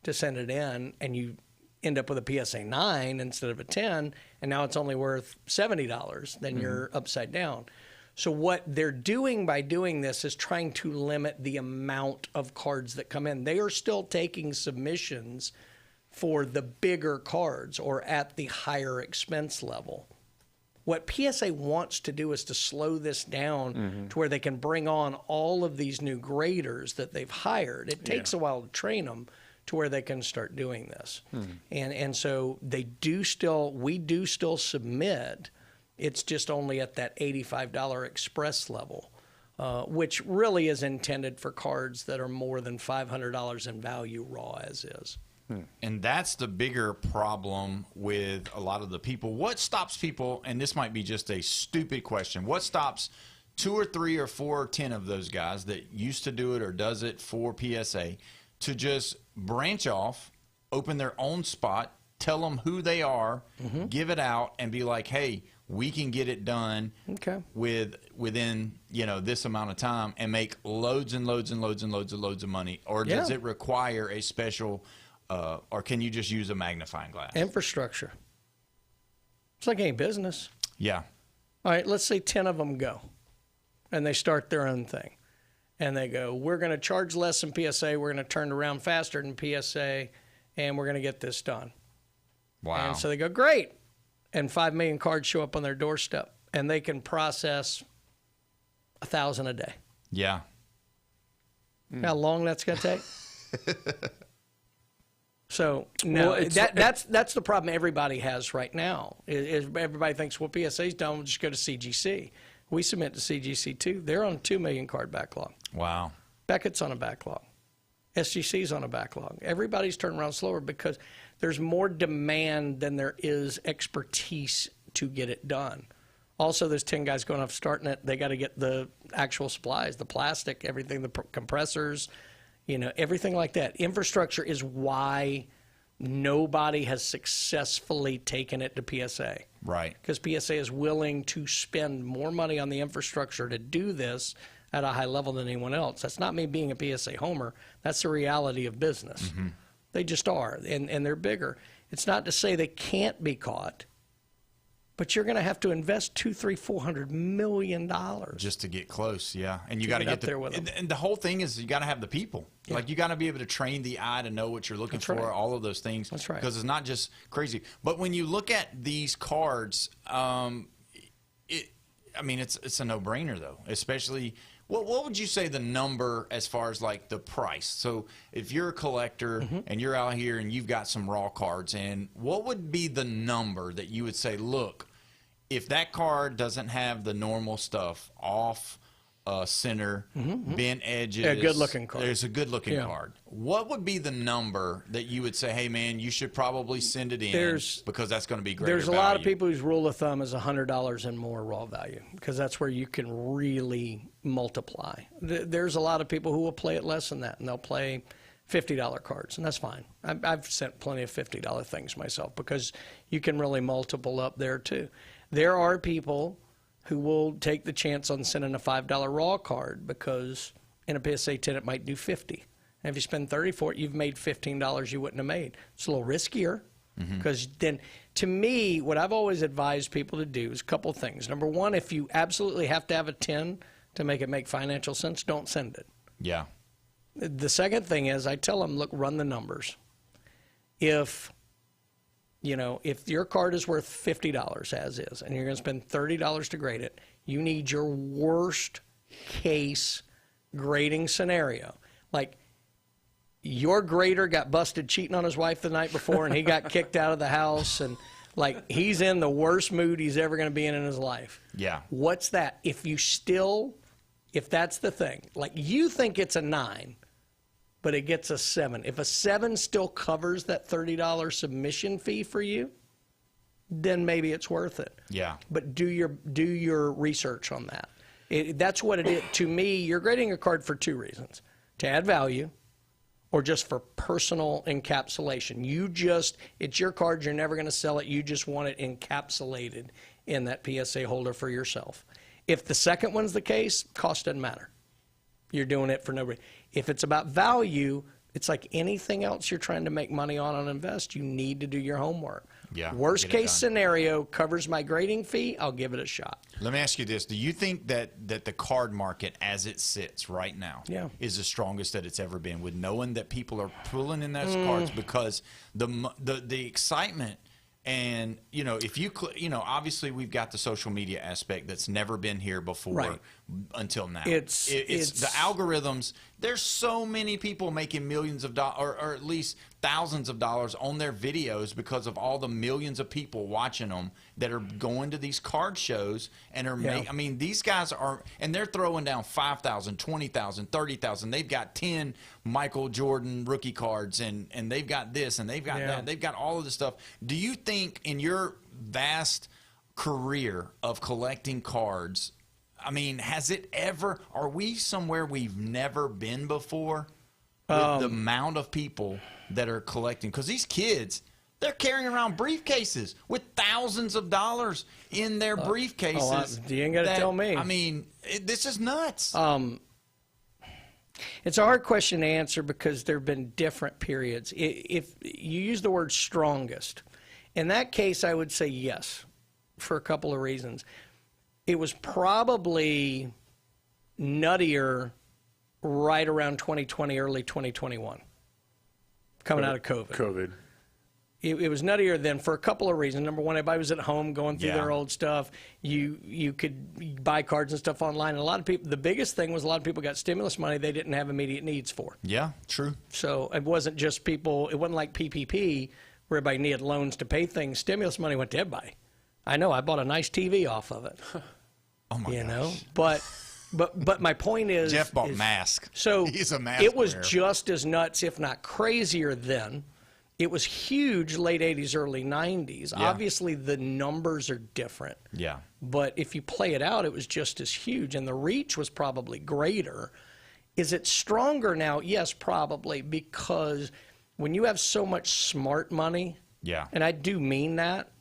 to send it in and you end up with a PSA 9 instead of a 10, and now it's only worth $70, then you're upside down. So what they're doing by doing this is trying to limit the amount of cards that come in. They are still taking submissions for the bigger cards or at the higher expense level. What PSA wants to do is to slow this down to where they can bring on all of these new graders that they've hired. It takes a while to train them to where they can start doing this. And so we do still submit. It's just only at that $85 express level, which really is intended for cards that are more than $500 in value raw as is. And that's the bigger problem with a lot of the people. What stops people, and this might be just a stupid question, what stops 2 or 3 or 4 or 10 of those guys that used to do it or does it for PSA to just branch off, open their own spot, tell them who they are, give it out, and be like, hey, we can get it done within this amount of time and make loads and loads and loads and loads and loads of money? Or does it require a special or can you just use a magnifying glass? Infrastructure. It's like any business. Yeah. All right, let's say 10 of them go and they start their own thing. And they go, we're going to charge less than PSA, we're going to turn around faster than PSA, and we're going to get this done. Wow. And so they go, great. And 5 million cards show up on their doorstep, and they can process 1,000 a day. Yeah. How long that's going to take? So no, that's the problem everybody has right now. Is everybody thinks, well, PSA's done, we'll just go to CGC. We submit to CGC too. They're on 2 million card backlog. Wow. Beckett's on a backlog. SGC's on a backlog. Everybody's turning around slower because there's more demand than there is expertise to get it done. Also, there's 10 guys going off starting it. They got to get the actual supplies, the plastic, everything, the compressors, everything like that. Infrastructure is why nobody has successfully taken it to PSA. Right. Because PSA is willing to spend more money on the infrastructure to do this at a high level than anyone else. That's not me being a PSA homer. That's the reality of business. They just are, and they're bigger. It's not to say they can't be caught. But you're going to have to invest $200, $300, $400 million just to get close, yeah. And you got to get there with them. And the whole thing is you got to have the people. Yeah. Like you got to be able to train the eye to know what you're looking for. Right. All of those things. That's right. Because it's not just crazy. But when you look at these cards, it's a no-brainer though. Especially, what would you say the number as far as like the price? So if you're a collector and you're out here and you've got some raw cards, and what would be the number that you would say, look, if that card doesn't have the normal stuff off center, bent edges, a good-looking card. There's a good-looking card. What would be the number that you would say, hey, man, you should probably send it in because that's going to be great? There's a lot of people whose rule of thumb is $100 and more raw value because that's where you can really multiply. There's a lot of people who will play it less than that, and they'll play $50 cards, and that's fine. I've sent plenty of $50 things myself because you can really multiple up there too. There are people who will take the chance on sending a $5 raw card because in a PSA 10 it might do 50. And if you spend 30 for it, you've made $15 you wouldn't have made. It's a little riskier because then, to me, what I've always advised people to do is a couple of things. Number one, if you absolutely have to have a 10 to make it make financial sense, don't send it. Yeah. The second thing is I tell them, look, run the numbers. If your card is worth $50 as is, and you're going to spend $30 to grade it, you need your worst case grading scenario. Like, your grader got busted cheating on his wife the night before, and he got kicked out of the house, and like he's in the worst mood he's ever going to be in his life. Yeah. What's that? If that's the thing, like you think it's a 9, but it gets a 7. If a 7 still covers that $30 submission fee for you, then maybe it's worth it. Yeah. But do your research on that. That's what it is. To me, you're grading a card for 2 reasons: to add value, or just for personal encapsulation. It's your card. You're never going to sell it. You just want it encapsulated in that PSA holder for yourself. If the second one's the case, cost doesn't matter. You're doing it for nobody. If it's about value, it's like anything else you're trying to make money on and invest. You need to do your homework. Yeah. Worst case scenario covers my grading fee. I'll give it a shot. Let me ask you this: do you think that the card market, as it sits right now, is the strongest that it's ever been? With knowing that people are pulling in those cards because the excitement. And, if you obviously we've got the social media aspect that's never been here before until now. It's the algorithms. There's so many people making millions of dollars or at least thousands of dollars on their videos because of all the millions of people watching them that are going to these card shows and are these guys are, and they're throwing down 5,000, 20,000, 30,000. They've got 10 Michael Jordan rookie cards and they've got this and they've got that. They've got all of this stuff. Do you think in your vast career of collecting cards, has it ever, are we somewhere we've never been before with the amount of people that are collecting? Because these kids, they're carrying around briefcases with thousands of dollars in their briefcases. You ain't got to tell me. This is nuts. It's a hard question to answer because there have been different periods. If you use the word strongest, in that case, I would say yes, for a couple of reasons. It was probably nuttier right around 2020, early 2021, coming out of COVID. It was nuttier then for a couple of reasons. Number one, everybody was at home going through their old stuff. You could buy cards and stuff online. And a lot of people, the biggest thing was a lot of people got stimulus money they didn't have immediate needs for. Yeah, true. So it wasn't just people, it wasn't like PPP where everybody needed loans to pay things. Stimulus money went to everybody. I know, I bought a nice TV off of it. Oh my gosh. But my point is, Jeff bought masks. So he's a mask it was wearer. just as nuts, if not crazier then. It was huge late 80s, early 90s. Yeah. Obviously, the numbers are different. Yeah. But if you play it out, it was just as huge, and the reach was probably greater. Is it stronger now? Yes, probably, because when you have so much smart money, and I do mean that,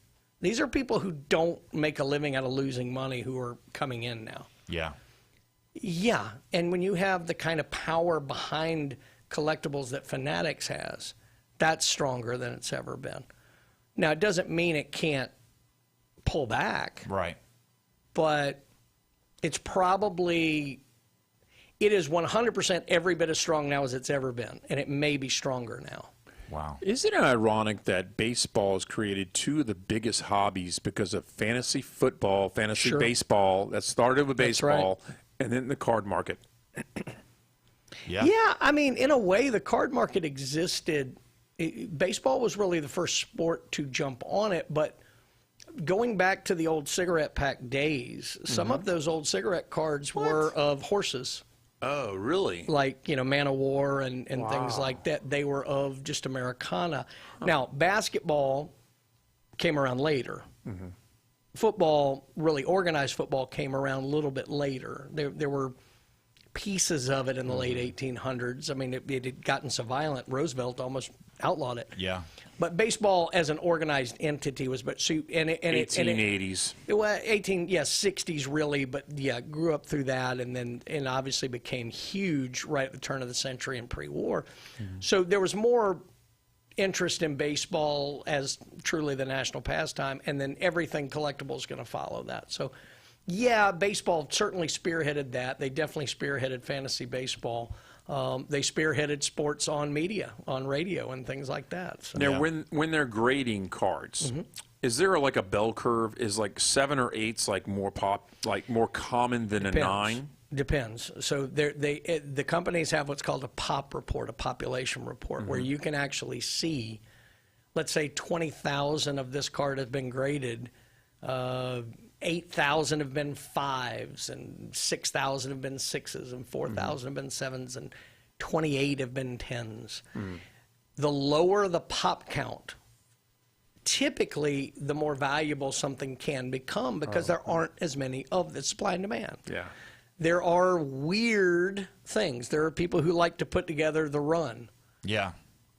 these are people who don't make a living out of losing money who are coming in now. Yeah, and when you have the kind of power behind collectibles that Fanatics has, that's stronger than it's ever been. Now, it doesn't mean it can't pull back. Right. But it's probably, it is 100% every bit as strong now as it's ever been, and it may be stronger now. Wow. Isn't it ironic that baseball has created two of the biggest hobbies because of fantasy football, fantasy baseball, that started with baseball, and then the card market? Yeah, I mean, in a way, the card market existed. Baseball was really the first sport to jump on it, but going back to the old cigarette pack days, some of those old cigarette cards were of horses. Oh, really? Like, Man of War and things like that. They were of just Americana. Now, basketball came around later. Football, really organized football, came around a little bit later. There were pieces of it in the late 1800s. I mean, it had gotten so violent, Roosevelt almost outlawed it. Yeah. But baseball as an organized entity was, but 1880s. Well, 60s really, but yeah, grew up through that, and obviously became huge right at the turn of the century and pre-war. So there was more interest in baseball as truly the national pastime, and then everything collectible is going to follow that. So, yeah, baseball certainly spearheaded that. They definitely spearheaded fantasy baseball. They spearheaded sports on media, on radio, and things like that. So. Now, when they're grading cards, is there like a bell curve? Is like 7 or 8s like more common than Depends. a 9? Depends. So the companies have what's called a POP report, a population report, where you can actually see, let's say 20,000 of this card has been graded. 8,000 have been 5s, and 6,000 have been 6s, and 4,000 have been 7s, and 28 have been 10s. The lower the pop count, typically the more valuable something can become because there aren't as many of the supply and demand. Yeah. There are weird things. There are people who like to put together the run. Yeah.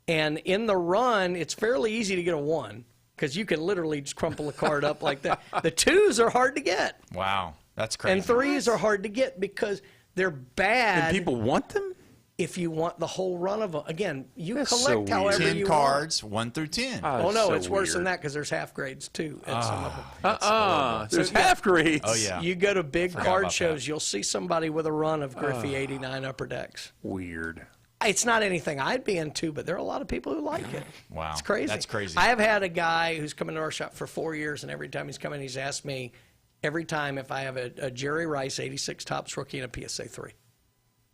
And in the run, it's fairly easy to get a 1. Because you can literally just crumple a card up like that. The 2s are hard to get. Wow, that's crazy. And 3s are hard to get because they're bad. And people want them? If you want the whole run of them. Again, you That's collect so however 10 you cards, want. 1 through 10. Oh, no, it's worse than that because there's half grades too at some of them. There's half grades. Oh, yeah. You go to big Forgot card about shows, that. you'll see somebody with a run of Griffey 89 upper decks. Weird. It's not anything I'd be into, but there are a lot of people who like it. Wow. It's crazy. That's crazy. I have had a guy who's come into our shop for 4 years, and every time he's come in, he's asked me every time if I have a Jerry Rice 86 Topps rookie and a PSA 3.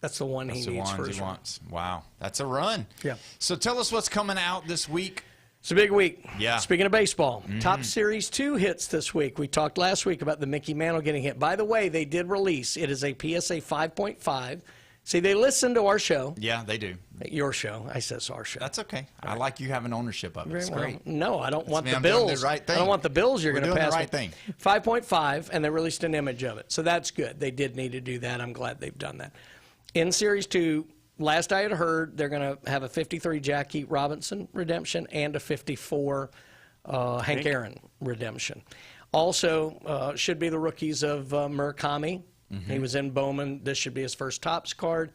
That's the one he needs for his run. Wow. That's a run. Yeah. So tell us what's coming out this week. It's a big week. Yeah. Speaking of baseball, Top Series 2 hits this week. We talked last week about the Mickey Mantle getting hit. By the way, they did release. It is a PSA 5.5. See, they listen to our show. Yeah, they do. Your show. I said it's our show. That's okay. I like you having ownership of it. It's Very well. great. No, I don't want the I'm doing bills. the right thing. I don't want the bills you're going to pass. We're doing the right thing. 5.5, and they released an image of it. So that's good. They did need to do that. I'm glad they've done that. In Series 2, last I had heard, they're going to have a 53 Jackie Robinson redemption and a 54 Hank Aaron redemption. Also, should be the rookies of Murakami. He was in Bowman. This should be his first Topps card.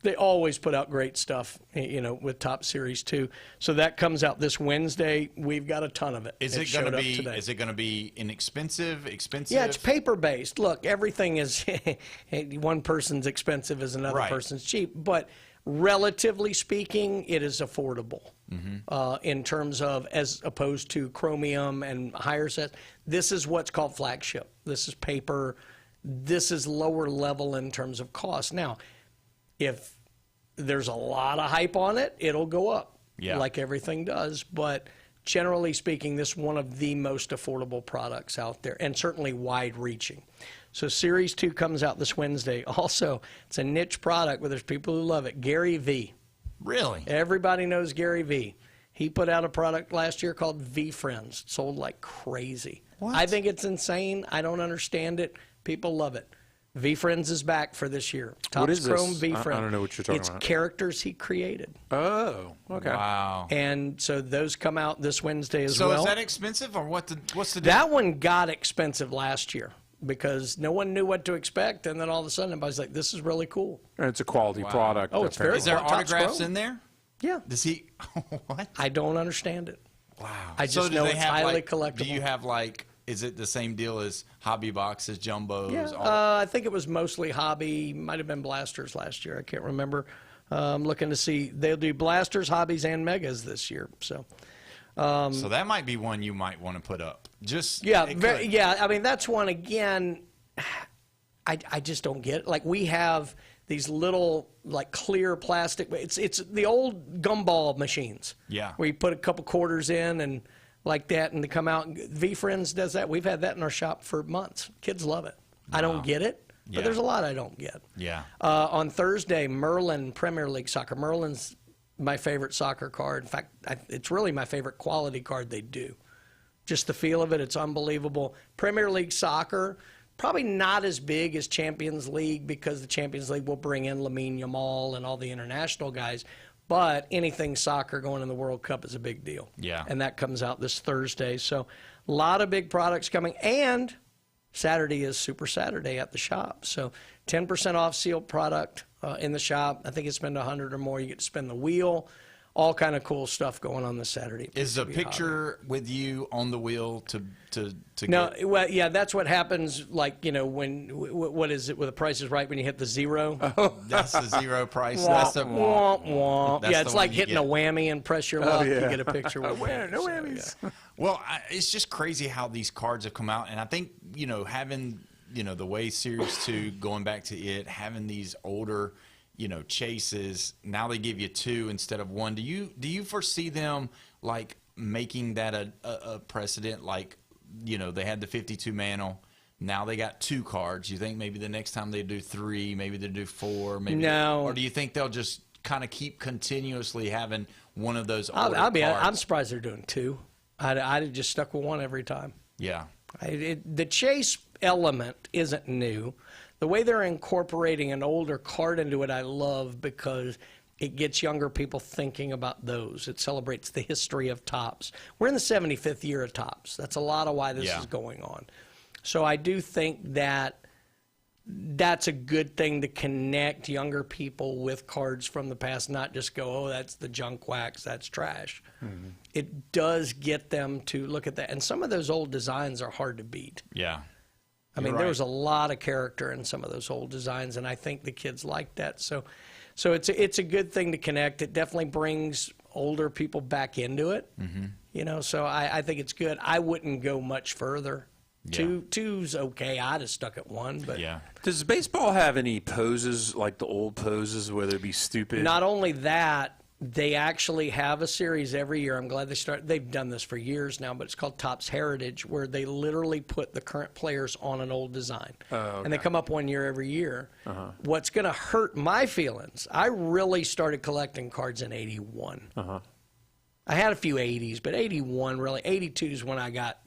They always put out great stuff, with Topps Series 2. So that comes out this Wednesday. We've got a ton of it. Is it going to be inexpensive, expensive? Yeah, it's paper-based. Look, everything is one person's expensive as another person's cheap. But relatively speaking, it is affordable in terms of as opposed to chromium and higher sets. This is what's called flagship. This is paper. This is lower level in terms of cost. Now, if there's a lot of hype on it, it'll go up, like everything does. But generally speaking, this is one of the most affordable products out there, and certainly wide-reaching. So Series 2 comes out this Wednesday. Also, it's a niche product, but there's people who love it. Gary V. Really? Everybody knows Gary V. He put out a product last year called V Friends. It sold like crazy. What? I think it's insane. I don't understand it. People love it. V Friends is back for this year. What is Topps Chrome this? V Friends. I don't know what you're talking about. It's characters he created. Oh, okay. Wow. And so those come out this Wednesday as well. well. So is that expensive, or what's the deal? That one got expensive last year because no one knew what to expect, and then all of a sudden everybody's like, this is really cool. And it's a quality product. Oh, it's very Is there Topps autographs Chrome. in there? Yeah. Does he? What? I don't understand it. Wow. I just know it's highly collectible. Do you have like is it the same deal as hobby boxes, jumbos? Yeah, I think it was mostly hobby. Might have been blasters last year. I can't remember. I'm looking to see. They'll do blasters, hobbies, and megas this year. So that might be one you might want to put up. Yeah. I mean, that's one again. I just don't get it. Like, we have these little, like, clear plastic. It's the old gumball machines. Yeah. Where you put a couple quarters in and like that, and they come out. V-Friends does that. We've had that in our shop for months. Kids love it. Wow. I don't get it, but there's a lot I don't get. Yeah. On Thursday, Merlin Premier League Soccer. Merlin's my favorite soccer card. In fact, it's really my favorite quality card they do. Just the feel of it, it's unbelievable. Premier League Soccer, probably not as big as Champions League, because the Champions League will bring in Lamine Yamal and all the international guys. But anything soccer going in the World Cup is a big deal. Yeah. And that comes out this Thursday. So a lot of big products coming. And Saturday is Super Saturday at the shop. So 10% off sealed product in the shop. I think it's spend $100 or more. You get to spin the wheel. All kind of cool stuff going on this Saturday. Is a picture with you on the wheel to no, get? well, yeah, that's what happens. Like, when what is it with the Price is Right when you hit the zero? Oh, that's the zero price. That's the womp womp. That's yeah, it's like hitting get. a whammy and press your luck. You get a picture with no whammies. Yeah. Well, it's just crazy how these cards have come out, and I think having the way Series 2 going back to it, having these older chases. Now they give you 2 instead of 1. Do you foresee them like making that a precedent? Like, they had the 52 mantle. Now they got 2 cards. You think maybe the next time they do 3, maybe they do 4, maybe no? Or do you think they'll just kind of keep continuously having one of those older cards? I'm surprised they're doing 2. I'd have just stuck with 1 every time. Yeah. The chase element isn't new. The way they're incorporating an older card into it, I love, because it gets younger people thinking about those. It celebrates the history of Topps. We're in the 75th year of Topps. That's a lot of why this is going on. So I do think that's a good thing to connect younger people with cards from the past, not just go, oh, that's the junk wax, that's trash. Mm-hmm. It does get them to look at that. And some of those old designs are hard to beat. Yeah. I mean, there was a lot of character in some of those old designs, and I think the kids like that. So it's a good thing to connect. It definitely brings older people back into it. Mm-hmm. So I think it's good. I wouldn't go much further. Yeah. 2's okay. I'd have stuck at 1. But yeah. Does baseball have any poses like the old poses where they'd be stupid? Not only that, they actually have a series every year. I'm glad they've done this for years now, but it's called Topps Heritage, where they literally put the current players on an old design. Okay. And they come up 1 year every year. Uh-huh. What's going to hurt my feelings, I really started collecting cards in 81. Uh-huh. I had a few 80s, but 81 really. 82 is when I got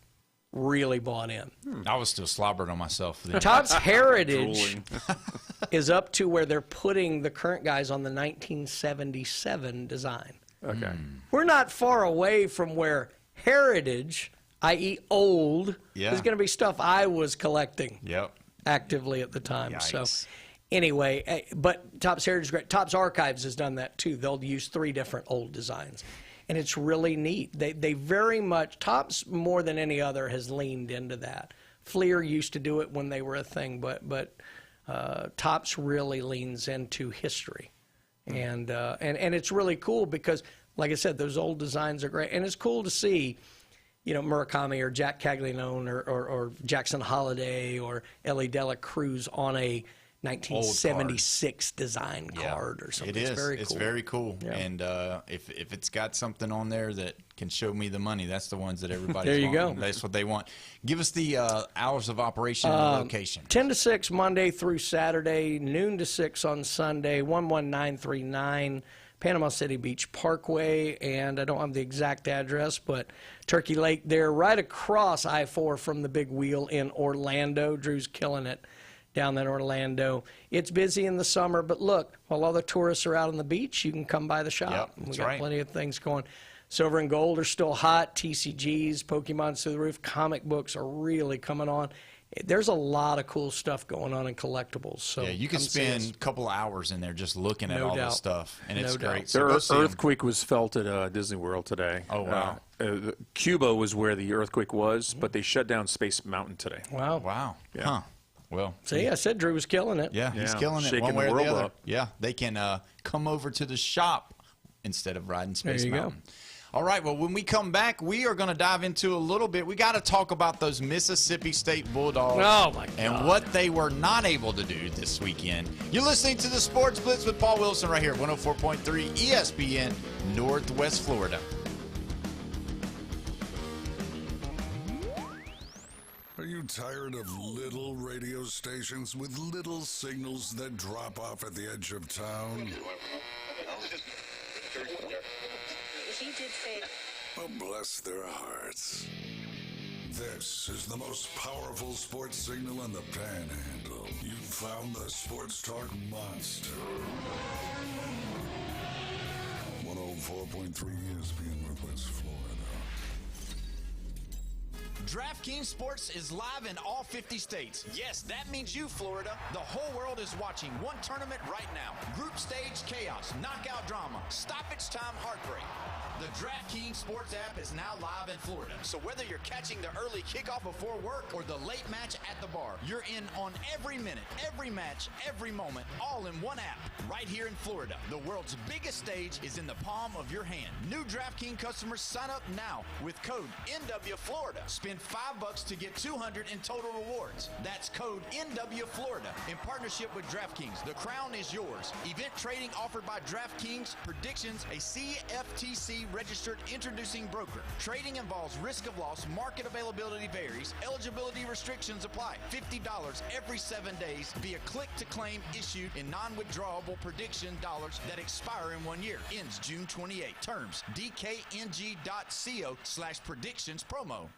really bought in. I was still slobbering on myself then. Topps Heritage is up to where they're putting the current guys on the 1977 design. Okay. We're not far away from where Heritage, i.e. old, is going to be stuff I was collecting actively at the time. Yikes. So anyway, but Topps Heritage is great. Topps Archives has done that too. They'll use 3 different old designs. And it's really neat. They very much, Topps more than any other has leaned into that. Fleer used to do it when they were a thing, but Topps really leans into history. And it's really cool because, like I said, those old designs are great. And it's cool to see, Murakami or Jack Caglianone or Jackson Holiday or Ellie Dela Cruz on a 1976 design card or something. It is. It's very cool. It's very cool. Yeah. And if it's got something on there that can show me the money, that's the ones that everybody's there you wanting. go. That's what they want. Give us the hours of operation and the location. 10 to 6 Monday through Saturday, noon to 6 on Sunday, 11939 Panama City Beach Parkway, and I don't have the exact address, but Turkey Lake there, right across I-4 from the Big Wheel in Orlando. Drew's killing it down in Orlando. It's busy in the summer, but look, while all the tourists are out on the beach, you can come by the shop. Yep, we got plenty of things going. Silver and gold are still hot. TCGs, Pokemon's through the roof. Comic books are really coming on. there's a lot of cool stuff going on in collectibles. So yeah, you can spend a couple of hours in there just looking at all this stuff, and it's great. The earthquake was felt at Disney World today. Oh, wow. Cuba was where the earthquake was, but they shut down Space Mountain today. Wow. Wow. Yeah. Huh. Well, see, I said Drew was killing it. Yeah, he's killing it one way or the other. Yeah, they can come over to the shop instead of riding Space Mountain. Go. All right, well, when we come back, we are going to dive into a little bit. We got to talk about those Mississippi State Bulldogs and what they were not able to do this weekend. You're listening to the Sports Blitz with Paul Wilson right here at 104.3 ESPN, Northwest Florida. Are you tired of little radio stations with little signals that drop off at the edge of town? Oh, bless their hearts. This is the most powerful sports signal in the Panhandle. You found the Sports Talk Monster. 104.3 ESPN Northwest Florida. DraftKings Sports is live in all 50 states. Yes, that means you, Florida. The whole world is watching one tournament right now. Group stage chaos, knockout drama, stoppage time heartbreak. The DraftKings Sports app is now live in Florida. So whether you're catching the early kickoff before work or the late match at the bar, you're in on every minute, every match, every moment, all in one app, right here in Florida. The world's biggest stage is in the palm of your hand. New DraftKings customers sign up now with code NWFlorida. Spend $5 to get $200 in total rewards. That's code NWFlorida in partnership with DraftKings. The crown is yours. Event trading offered by DraftKings. Predictions, a CFTC registered introducing broker. Trading involves risk of loss. Market availability varies. Eligibility restrictions apply. $50 every 7 days via click-to-claim issued in non-withdrawable prediction dollars that expire in 1 year. Ends June 28. Terms dkng.co/predictions promo.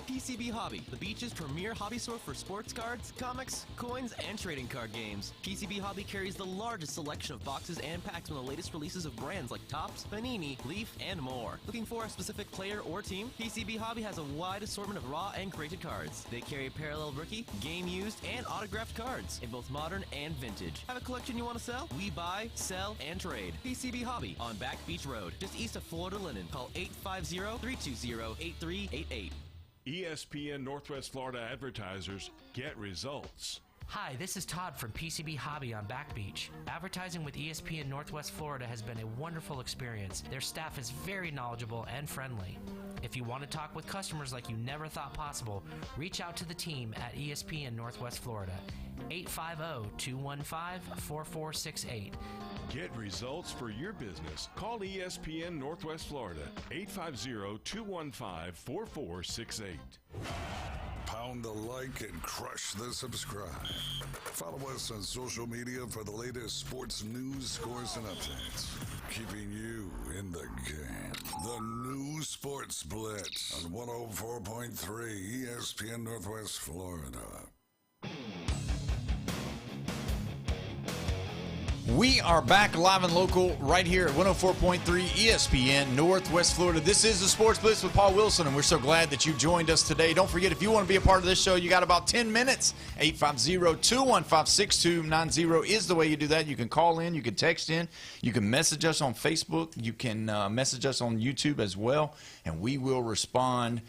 PCB Hobby, the beach's premier hobby store for sports cards, comics, coins, and trading card games. PCB Hobby carries the largest selection of boxes and packs from the latest releases of brands like Topps, Panini, Leaf, and more. Looking for a specific player or team? PCB Hobby has a wide assortment of raw and graded cards. They carry parallel rookie, game used, and autographed cards in both modern and vintage. Have a collection you want to sell? We buy, sell, and trade. PCB Hobby on Back Beach Road, just east of Florida Linen. Call 850-320-8388. ESPN Northwest Florida advertisers get results. Hi, this is Todd from PCB Hobby on Back Beach. Advertising with ESPN Northwest Florida has been a wonderful experience. Their staff is very knowledgeable and friendly. If you want to talk with customers like you never thought possible, reach out to the team at ESPN Northwest Florida. 850-215-4468. Get results for your business. Call ESPN Northwest Florida, 850-215-4468. Pound the like and crush the subscribe. Follow us on social media for the latest sports news, scores, and updates. Keeping you in the game. The new Sports Blitz on 104.3 ESPN Northwest Florida. We are back live and local right here at 104.3 ESPN Northwest Florida. This is the Sports Blitz with Paul Wilson, and we're so glad that you joined us today. Don't forget, if you want to be a part of this show, you got about 10 minutes. 850-215-6290 is the way you do that. You can call in, you can text in, you can message us on Facebook, you can message us on YouTube as well, and we will respond.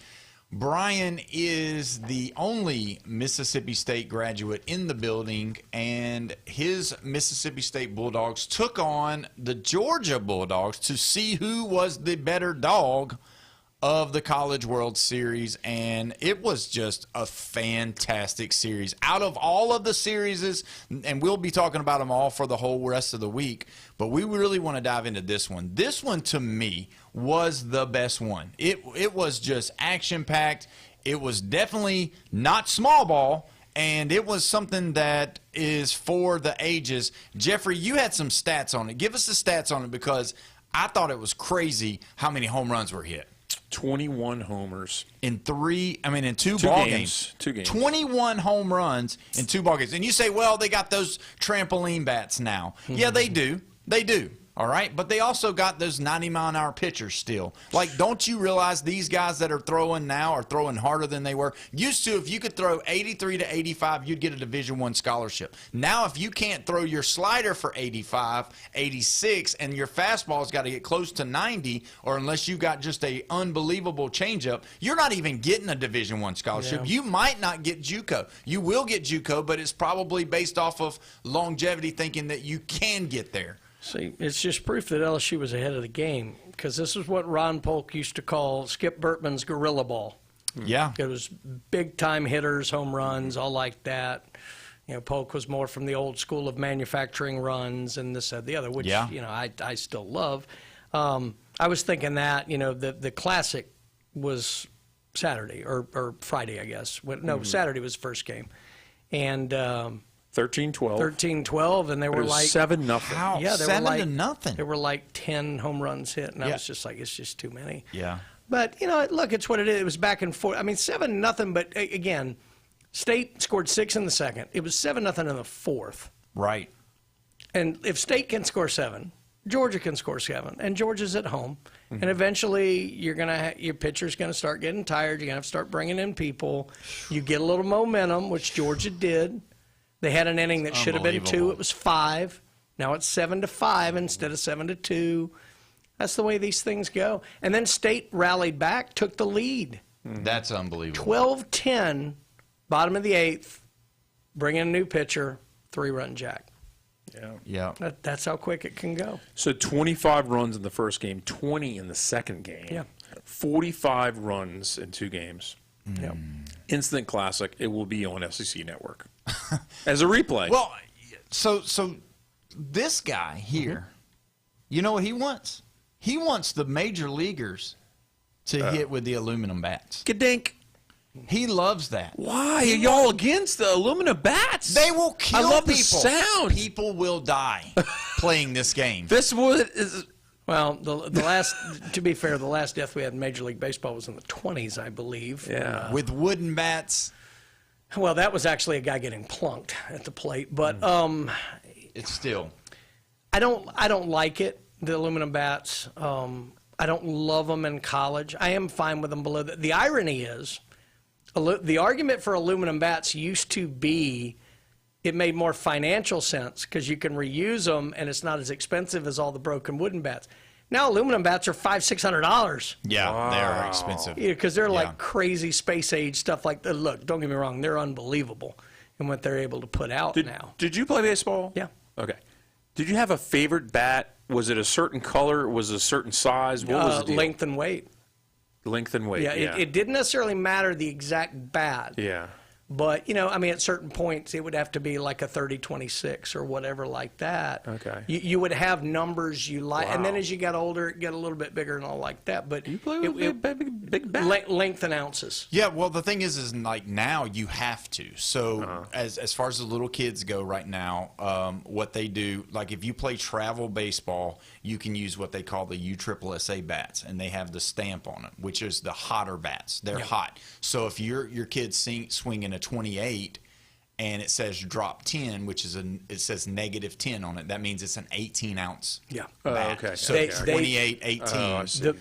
Brian is the only Mississippi State graduate in the building, and his Mississippi State Bulldogs took on the Georgia Bulldogs to see who was the better dog of the College World Series, and it was just a fantastic series. Out of all of the series, and we'll be talking about them all for the whole rest of the week, but we really want to dive into this one. This one, to me, was the best one. It was just action-packed. It was definitely not small ball, and it was something that is for the ages. Jeffrey, you had some stats on it. Give us the stats on it, because I thought it was crazy how many home runs were hit. 21 homers. In two ball games. 2 games. 21 home runs in 2 ball games. And you say, well, they got those trampoline bats now. Yeah, they do. They do. All right, but they also got those 90-mile-an-hour pitchers still. Like, don't you realize these guys that are throwing now are throwing harder than they were? Used to, if you could throw 83 to 85, you'd get a Division I scholarship. Now, if you can't throw your slider for 85, 86, and your fastball's got to get close to 90, or unless you've got just a unbelievable changeup, you're not even getting a Division I scholarship. Yeah. You might not get JUCO. You will get JUCO, but it's probably based off of longevity, thinking that you can get there. See, it's just proof that LSU was ahead of the game, because this is what Ron Polk used to call Skip Burtman's gorilla ball. Yeah. It was big-time hitters, home runs, all like that. You know, Polk was more from the old school of manufacturing runs and this, that, the other, which, Yeah. you know, I still love. I was thinking that, you know, the Classic was Saturday, or Friday, I guess. No, Saturday was the first game. And 13-12. 13-12, and they were like 7-0. How? Yeah, they 7 were like, to nothing. There were like 10 home runs hit, and I Yeah. was just like, it's just too many. Yeah. But, you know, look, it's what it is. It was back and forth. I mean, 7-0, but again, State scored 6 in the second. It was 7-0 in the fourth. Right. And if State can score 7, Georgia can score 7, and Georgia's at home. And eventually, your pitcher's going to start getting tired. You're going to have to start bringing in people. You get a little momentum, which Georgia did. They had an inning that should have been 2. It was 5. Now it's 7-5 instead of 7-2. That's the way these things go. And then State rallied back, took the lead. That's unbelievable. 12-10, bottom of the 8th, bring in a new pitcher, 3-run jack. Yeah. That's how quick it can go. So 25 runs in the first game, 20 in the second game. Yeah. 45 runs in 2 games. Yep. Instant classic. It will be on SEC Network as a replay. Well, so this guy here, you know what he wants? He wants the major leaguers to hit with the aluminum bats. Gadink. He loves that. Why are y'all against the aluminum bats? They will kill I love people. the sound. People will die playing this game. This is. Well, the last, to be fair, the last death we had in Major League Baseball was in the 20s, I believe. Yeah. With wooden bats. Well, that was actually a guy getting plunked at the plate, but it's still. I don't like it, the aluminum bats. I don't love them in college. I am fine with them below. The irony is, the argument for aluminum bats used to be it made more financial sense because you can reuse them and it's not as expensive as all the broken wooden bats. Now aluminum bats are $500-600. Yeah, they are expensive. Yeah, because they're like crazy space age stuff like that. Look, don't get me wrong, they're unbelievable in what they're able to put out now. Did you play baseball? Yeah. Okay. Did you have a favorite bat? Was it a certain color? Was it a certain size? What was the deal? Length and weight. Length and weight. Yeah, it didn't necessarily matter the exact bat. Yeah. But, you know, I mean, at certain points, it would have to be like a 30-26 or whatever like that. Okay. You would have numbers you like. Wow. And then as you got older, it got a little bit bigger and all like that. But you play with big bat? Length and ounces. Yeah, well, the thing is like now you have to. So as far as the little kids go right now, what they do, like if you play travel baseball, you can use what they call the USSSA bats, and they have the stamp on it, which is the hotter bats. They're hot. So if your kid's swinging a 28 and it says drop 10, which is it says -10 on it, that means it's an 18-ounce bat. Okay. So 28, 18.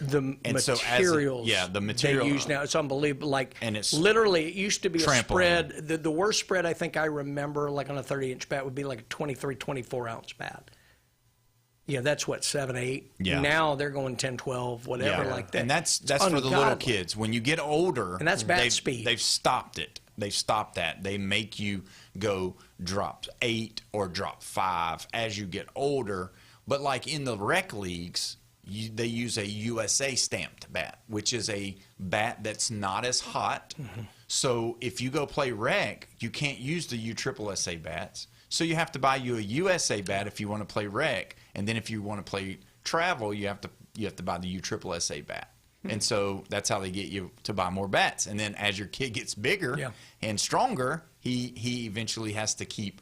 The materials the material they use now, it's unbelievable. Like, and it's literally, it used to be a trampling. spread. The worst spread I think I remember, like on a 30-inch bat, would be like a 23, 24-ounce bat. Yeah, that's what, 7, 8. Yeah. Now they're going 10, 12, whatever like that. And that's for the little kids. When you get older, and that's bat speed. They've stopped it. They've stopped that. They make you go drop 8 or drop 5 as you get older. But like in the rec leagues, they use a USA stamped bat, which is a bat that's not as hot. Mm-hmm. So if you go play rec, you can't use the USSSA bats. So you have to buy you a USA bat if you want to play rec, and then if you want to play travel, you have to buy the USSSA bat. And so that's how they get you to buy more bats. And then as your kid gets bigger and stronger, he eventually has to keep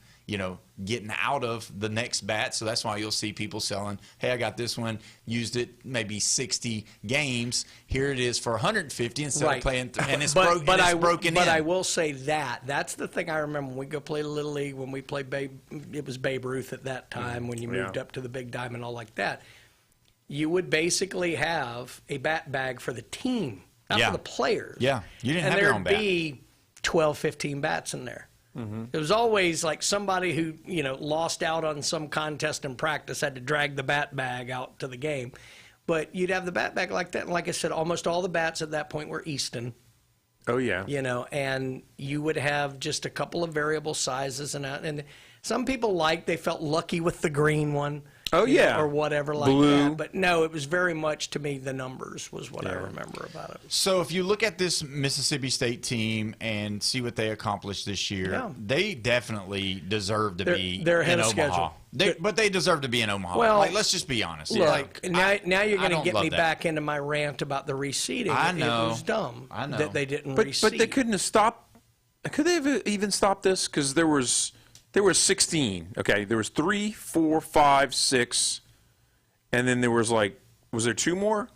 getting out of the next bat. So that's why you'll see people selling, hey, I got this one, used it maybe 60 games. Here it is for 150 instead of playing, and it's broken in. But I will say that's the thing I remember when we go play Little League, when we played it was Babe Ruth at that time, when you moved up to the big diamond, all like that. You would basically have a bat bag for the team, not for the players. Yeah, you didn't have your own bat. And there'd be 12, 15 bats in there. Mm-hmm. It was always like somebody who, lost out on some contest in practice had to drag the bat bag out to the game. But you'd have the bat bag like that. And like I said, almost all the bats at that point were Easton. Oh, yeah. And you would have just a couple of variable sizes. And some people they felt lucky with the green one. Oh, yeah. Or whatever like Blue. that. But no, it was very much, to me, the numbers was what I remember about it. So if you look at this Mississippi State team and see what they accomplished this year, they definitely deserve to be they're ahead in of Omaha. But they deserve to be in Omaha. Well, let's just be honest. Look, now you're going to get me back into my rant about the reseeding. I know. It was dumb that they didn't reseed. But they couldn't have stopped. Could they have even stopped this? Because there was 16. Okay, there was 3, 4, 5, 6. And then there was was there 2 more?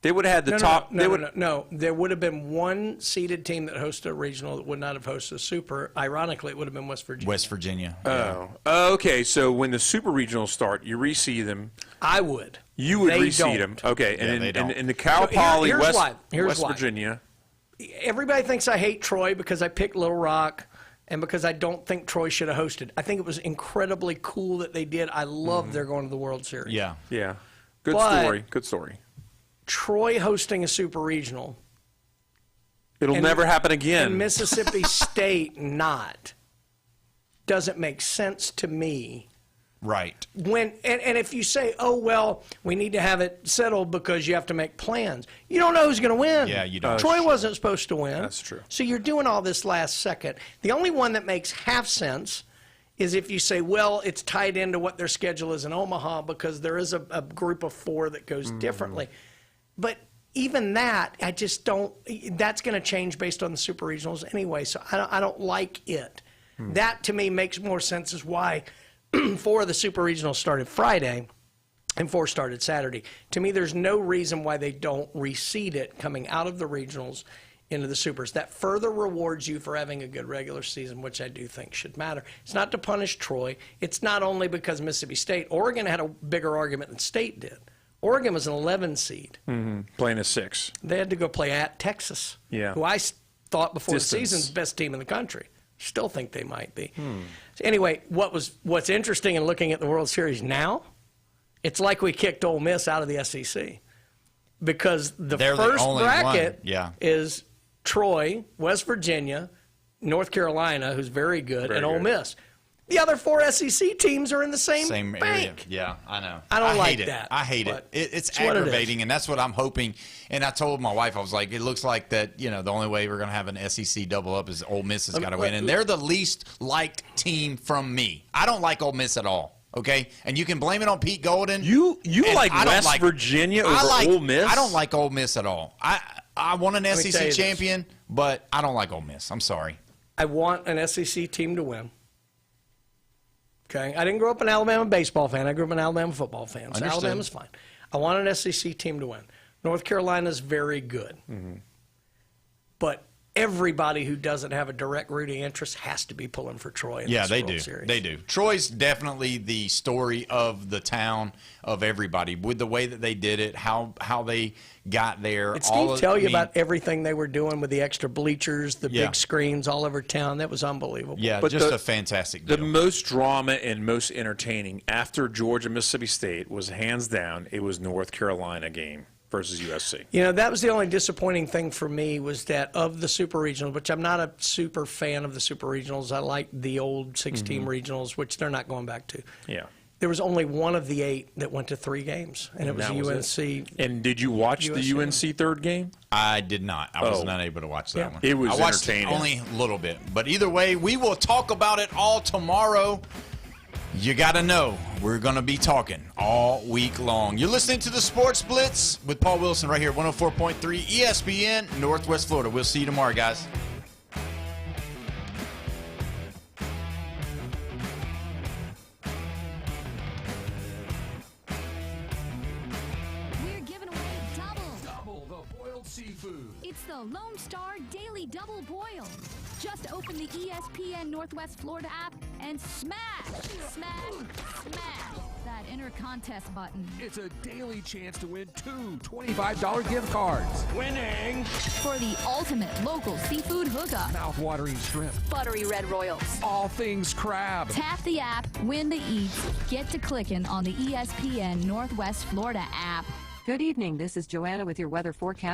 They would have had the top. No. There would have been one seeded team that hosted a regional that would not have hosted a super. Ironically, it would have been West Virginia. West Virginia. Oh. Okay, so when the super regionals start, you reseed them. I would. You would reseed them. Okay, and in the Cal Poly, West Virginia. Everybody thinks I hate Troy because I picked Little Rock. And because I don't think Troy should have hosted. I think it was incredibly cool that they did. I love they're going to the World Series. Yeah. Yeah. Good story. Troy hosting a super regional. It'll never happen again. And Mississippi State not. Doesn't make sense to me. Right. And if you say, oh, well, we need to have it settled because you have to make plans, you don't know who's going to win. Yeah, you don't. Troy wasn't supposed to win. That's true. So you're doing all this last second. The only one that makes half sense is if you say, well, it's tied into what their schedule is in Omaha because there is a group of 4 that goes differently. But even that, I just don't – that's going to change based on the super regionals anyway, so I don't like it. That, to me, makes more sense as why – 4 of the super regionals started Friday and 4 started Saturday. To me, there's no reason why they don't reseed it coming out of the regionals into the supers. That further rewards you for having a good regular season, which I do think should matter. It's not to punish Troy. It's not only because Mississippi State. Oregon had a bigger argument than State did. Oregon was an 11 seed. Playing a 6. They had to go play at Texas, who I thought before the season's best team in the country. Still think they might be. So anyway, what's interesting in looking at the World Series now, it's like we kicked Ole Miss out of the SEC because they're first bracket is Troy, West Virginia, North Carolina, who's very good, and Ole Miss. The other 4 SEC teams are in the same bank. Area. Yeah, I know. I don't like it. that. I hate it. It's aggravating, and that's what I'm hoping. And I told my wife, I was like, it looks like that, the only way we're going to have an SEC double up is Ole Miss has got to win. And they're the least liked team from me. I don't like Ole Miss at all. Okay? And you can blame it on Pete Golden. You like West Virginia over Ole Miss? I don't like Ole Miss at all. I want an SEC champion, but I don't like Ole Miss. I'm sorry. I want an SEC team to win. Okay, I didn't grow up an Alabama baseball fan. I grew up an Alabama football fan. So Alabama's fine. I want an SEC team to win. North Carolina's very good. But everybody who doesn't have a direct rooting interest has to be pulling for Troy in this World Series. They do. Troy's definitely the story of the town, of everybody, with the way that they did it, how they got there. Did Steve tell you about everything they were doing with the extra bleachers, the big screens all over town? That was unbelievable. Yeah, but just a fantastic deal. The most drama and most entertaining after Georgia, Mississippi State was hands down, it was North Carolina game versus USC. That was the only disappointing thing for me was that of the super regionals, which I'm not a super fan of the super regionals. I like the old 6-team regionals, which they're not going back to. Yeah. There was only one of the 8 that went to 3 games, and it was UNC. And did you watch the UNC third game? I did not. I was not able to watch that one. It was I watched entertaining. Only a little bit. But either way, we will talk about it all tomorrow. You got to know, we're going to be talking all week long. You're listening to the Sports Blitz with Paul Wilson right here, 104.3 ESPN, Northwest Florida. We'll see you tomorrow, guys. seafood. It's the Lone Star Daily Double Boil. Just open the ESPN Northwest Florida app and smash that enter contest button. It's a daily chance to win 2 $25 gift cards. Winning! For the ultimate local seafood hookup. Mouth-watering shrimp. Buttery red royals. All things crab. Tap the app, win the eats. Get to clicking on the ESPN Northwest Florida app. Good evening. This is Joanna with your weather forecast.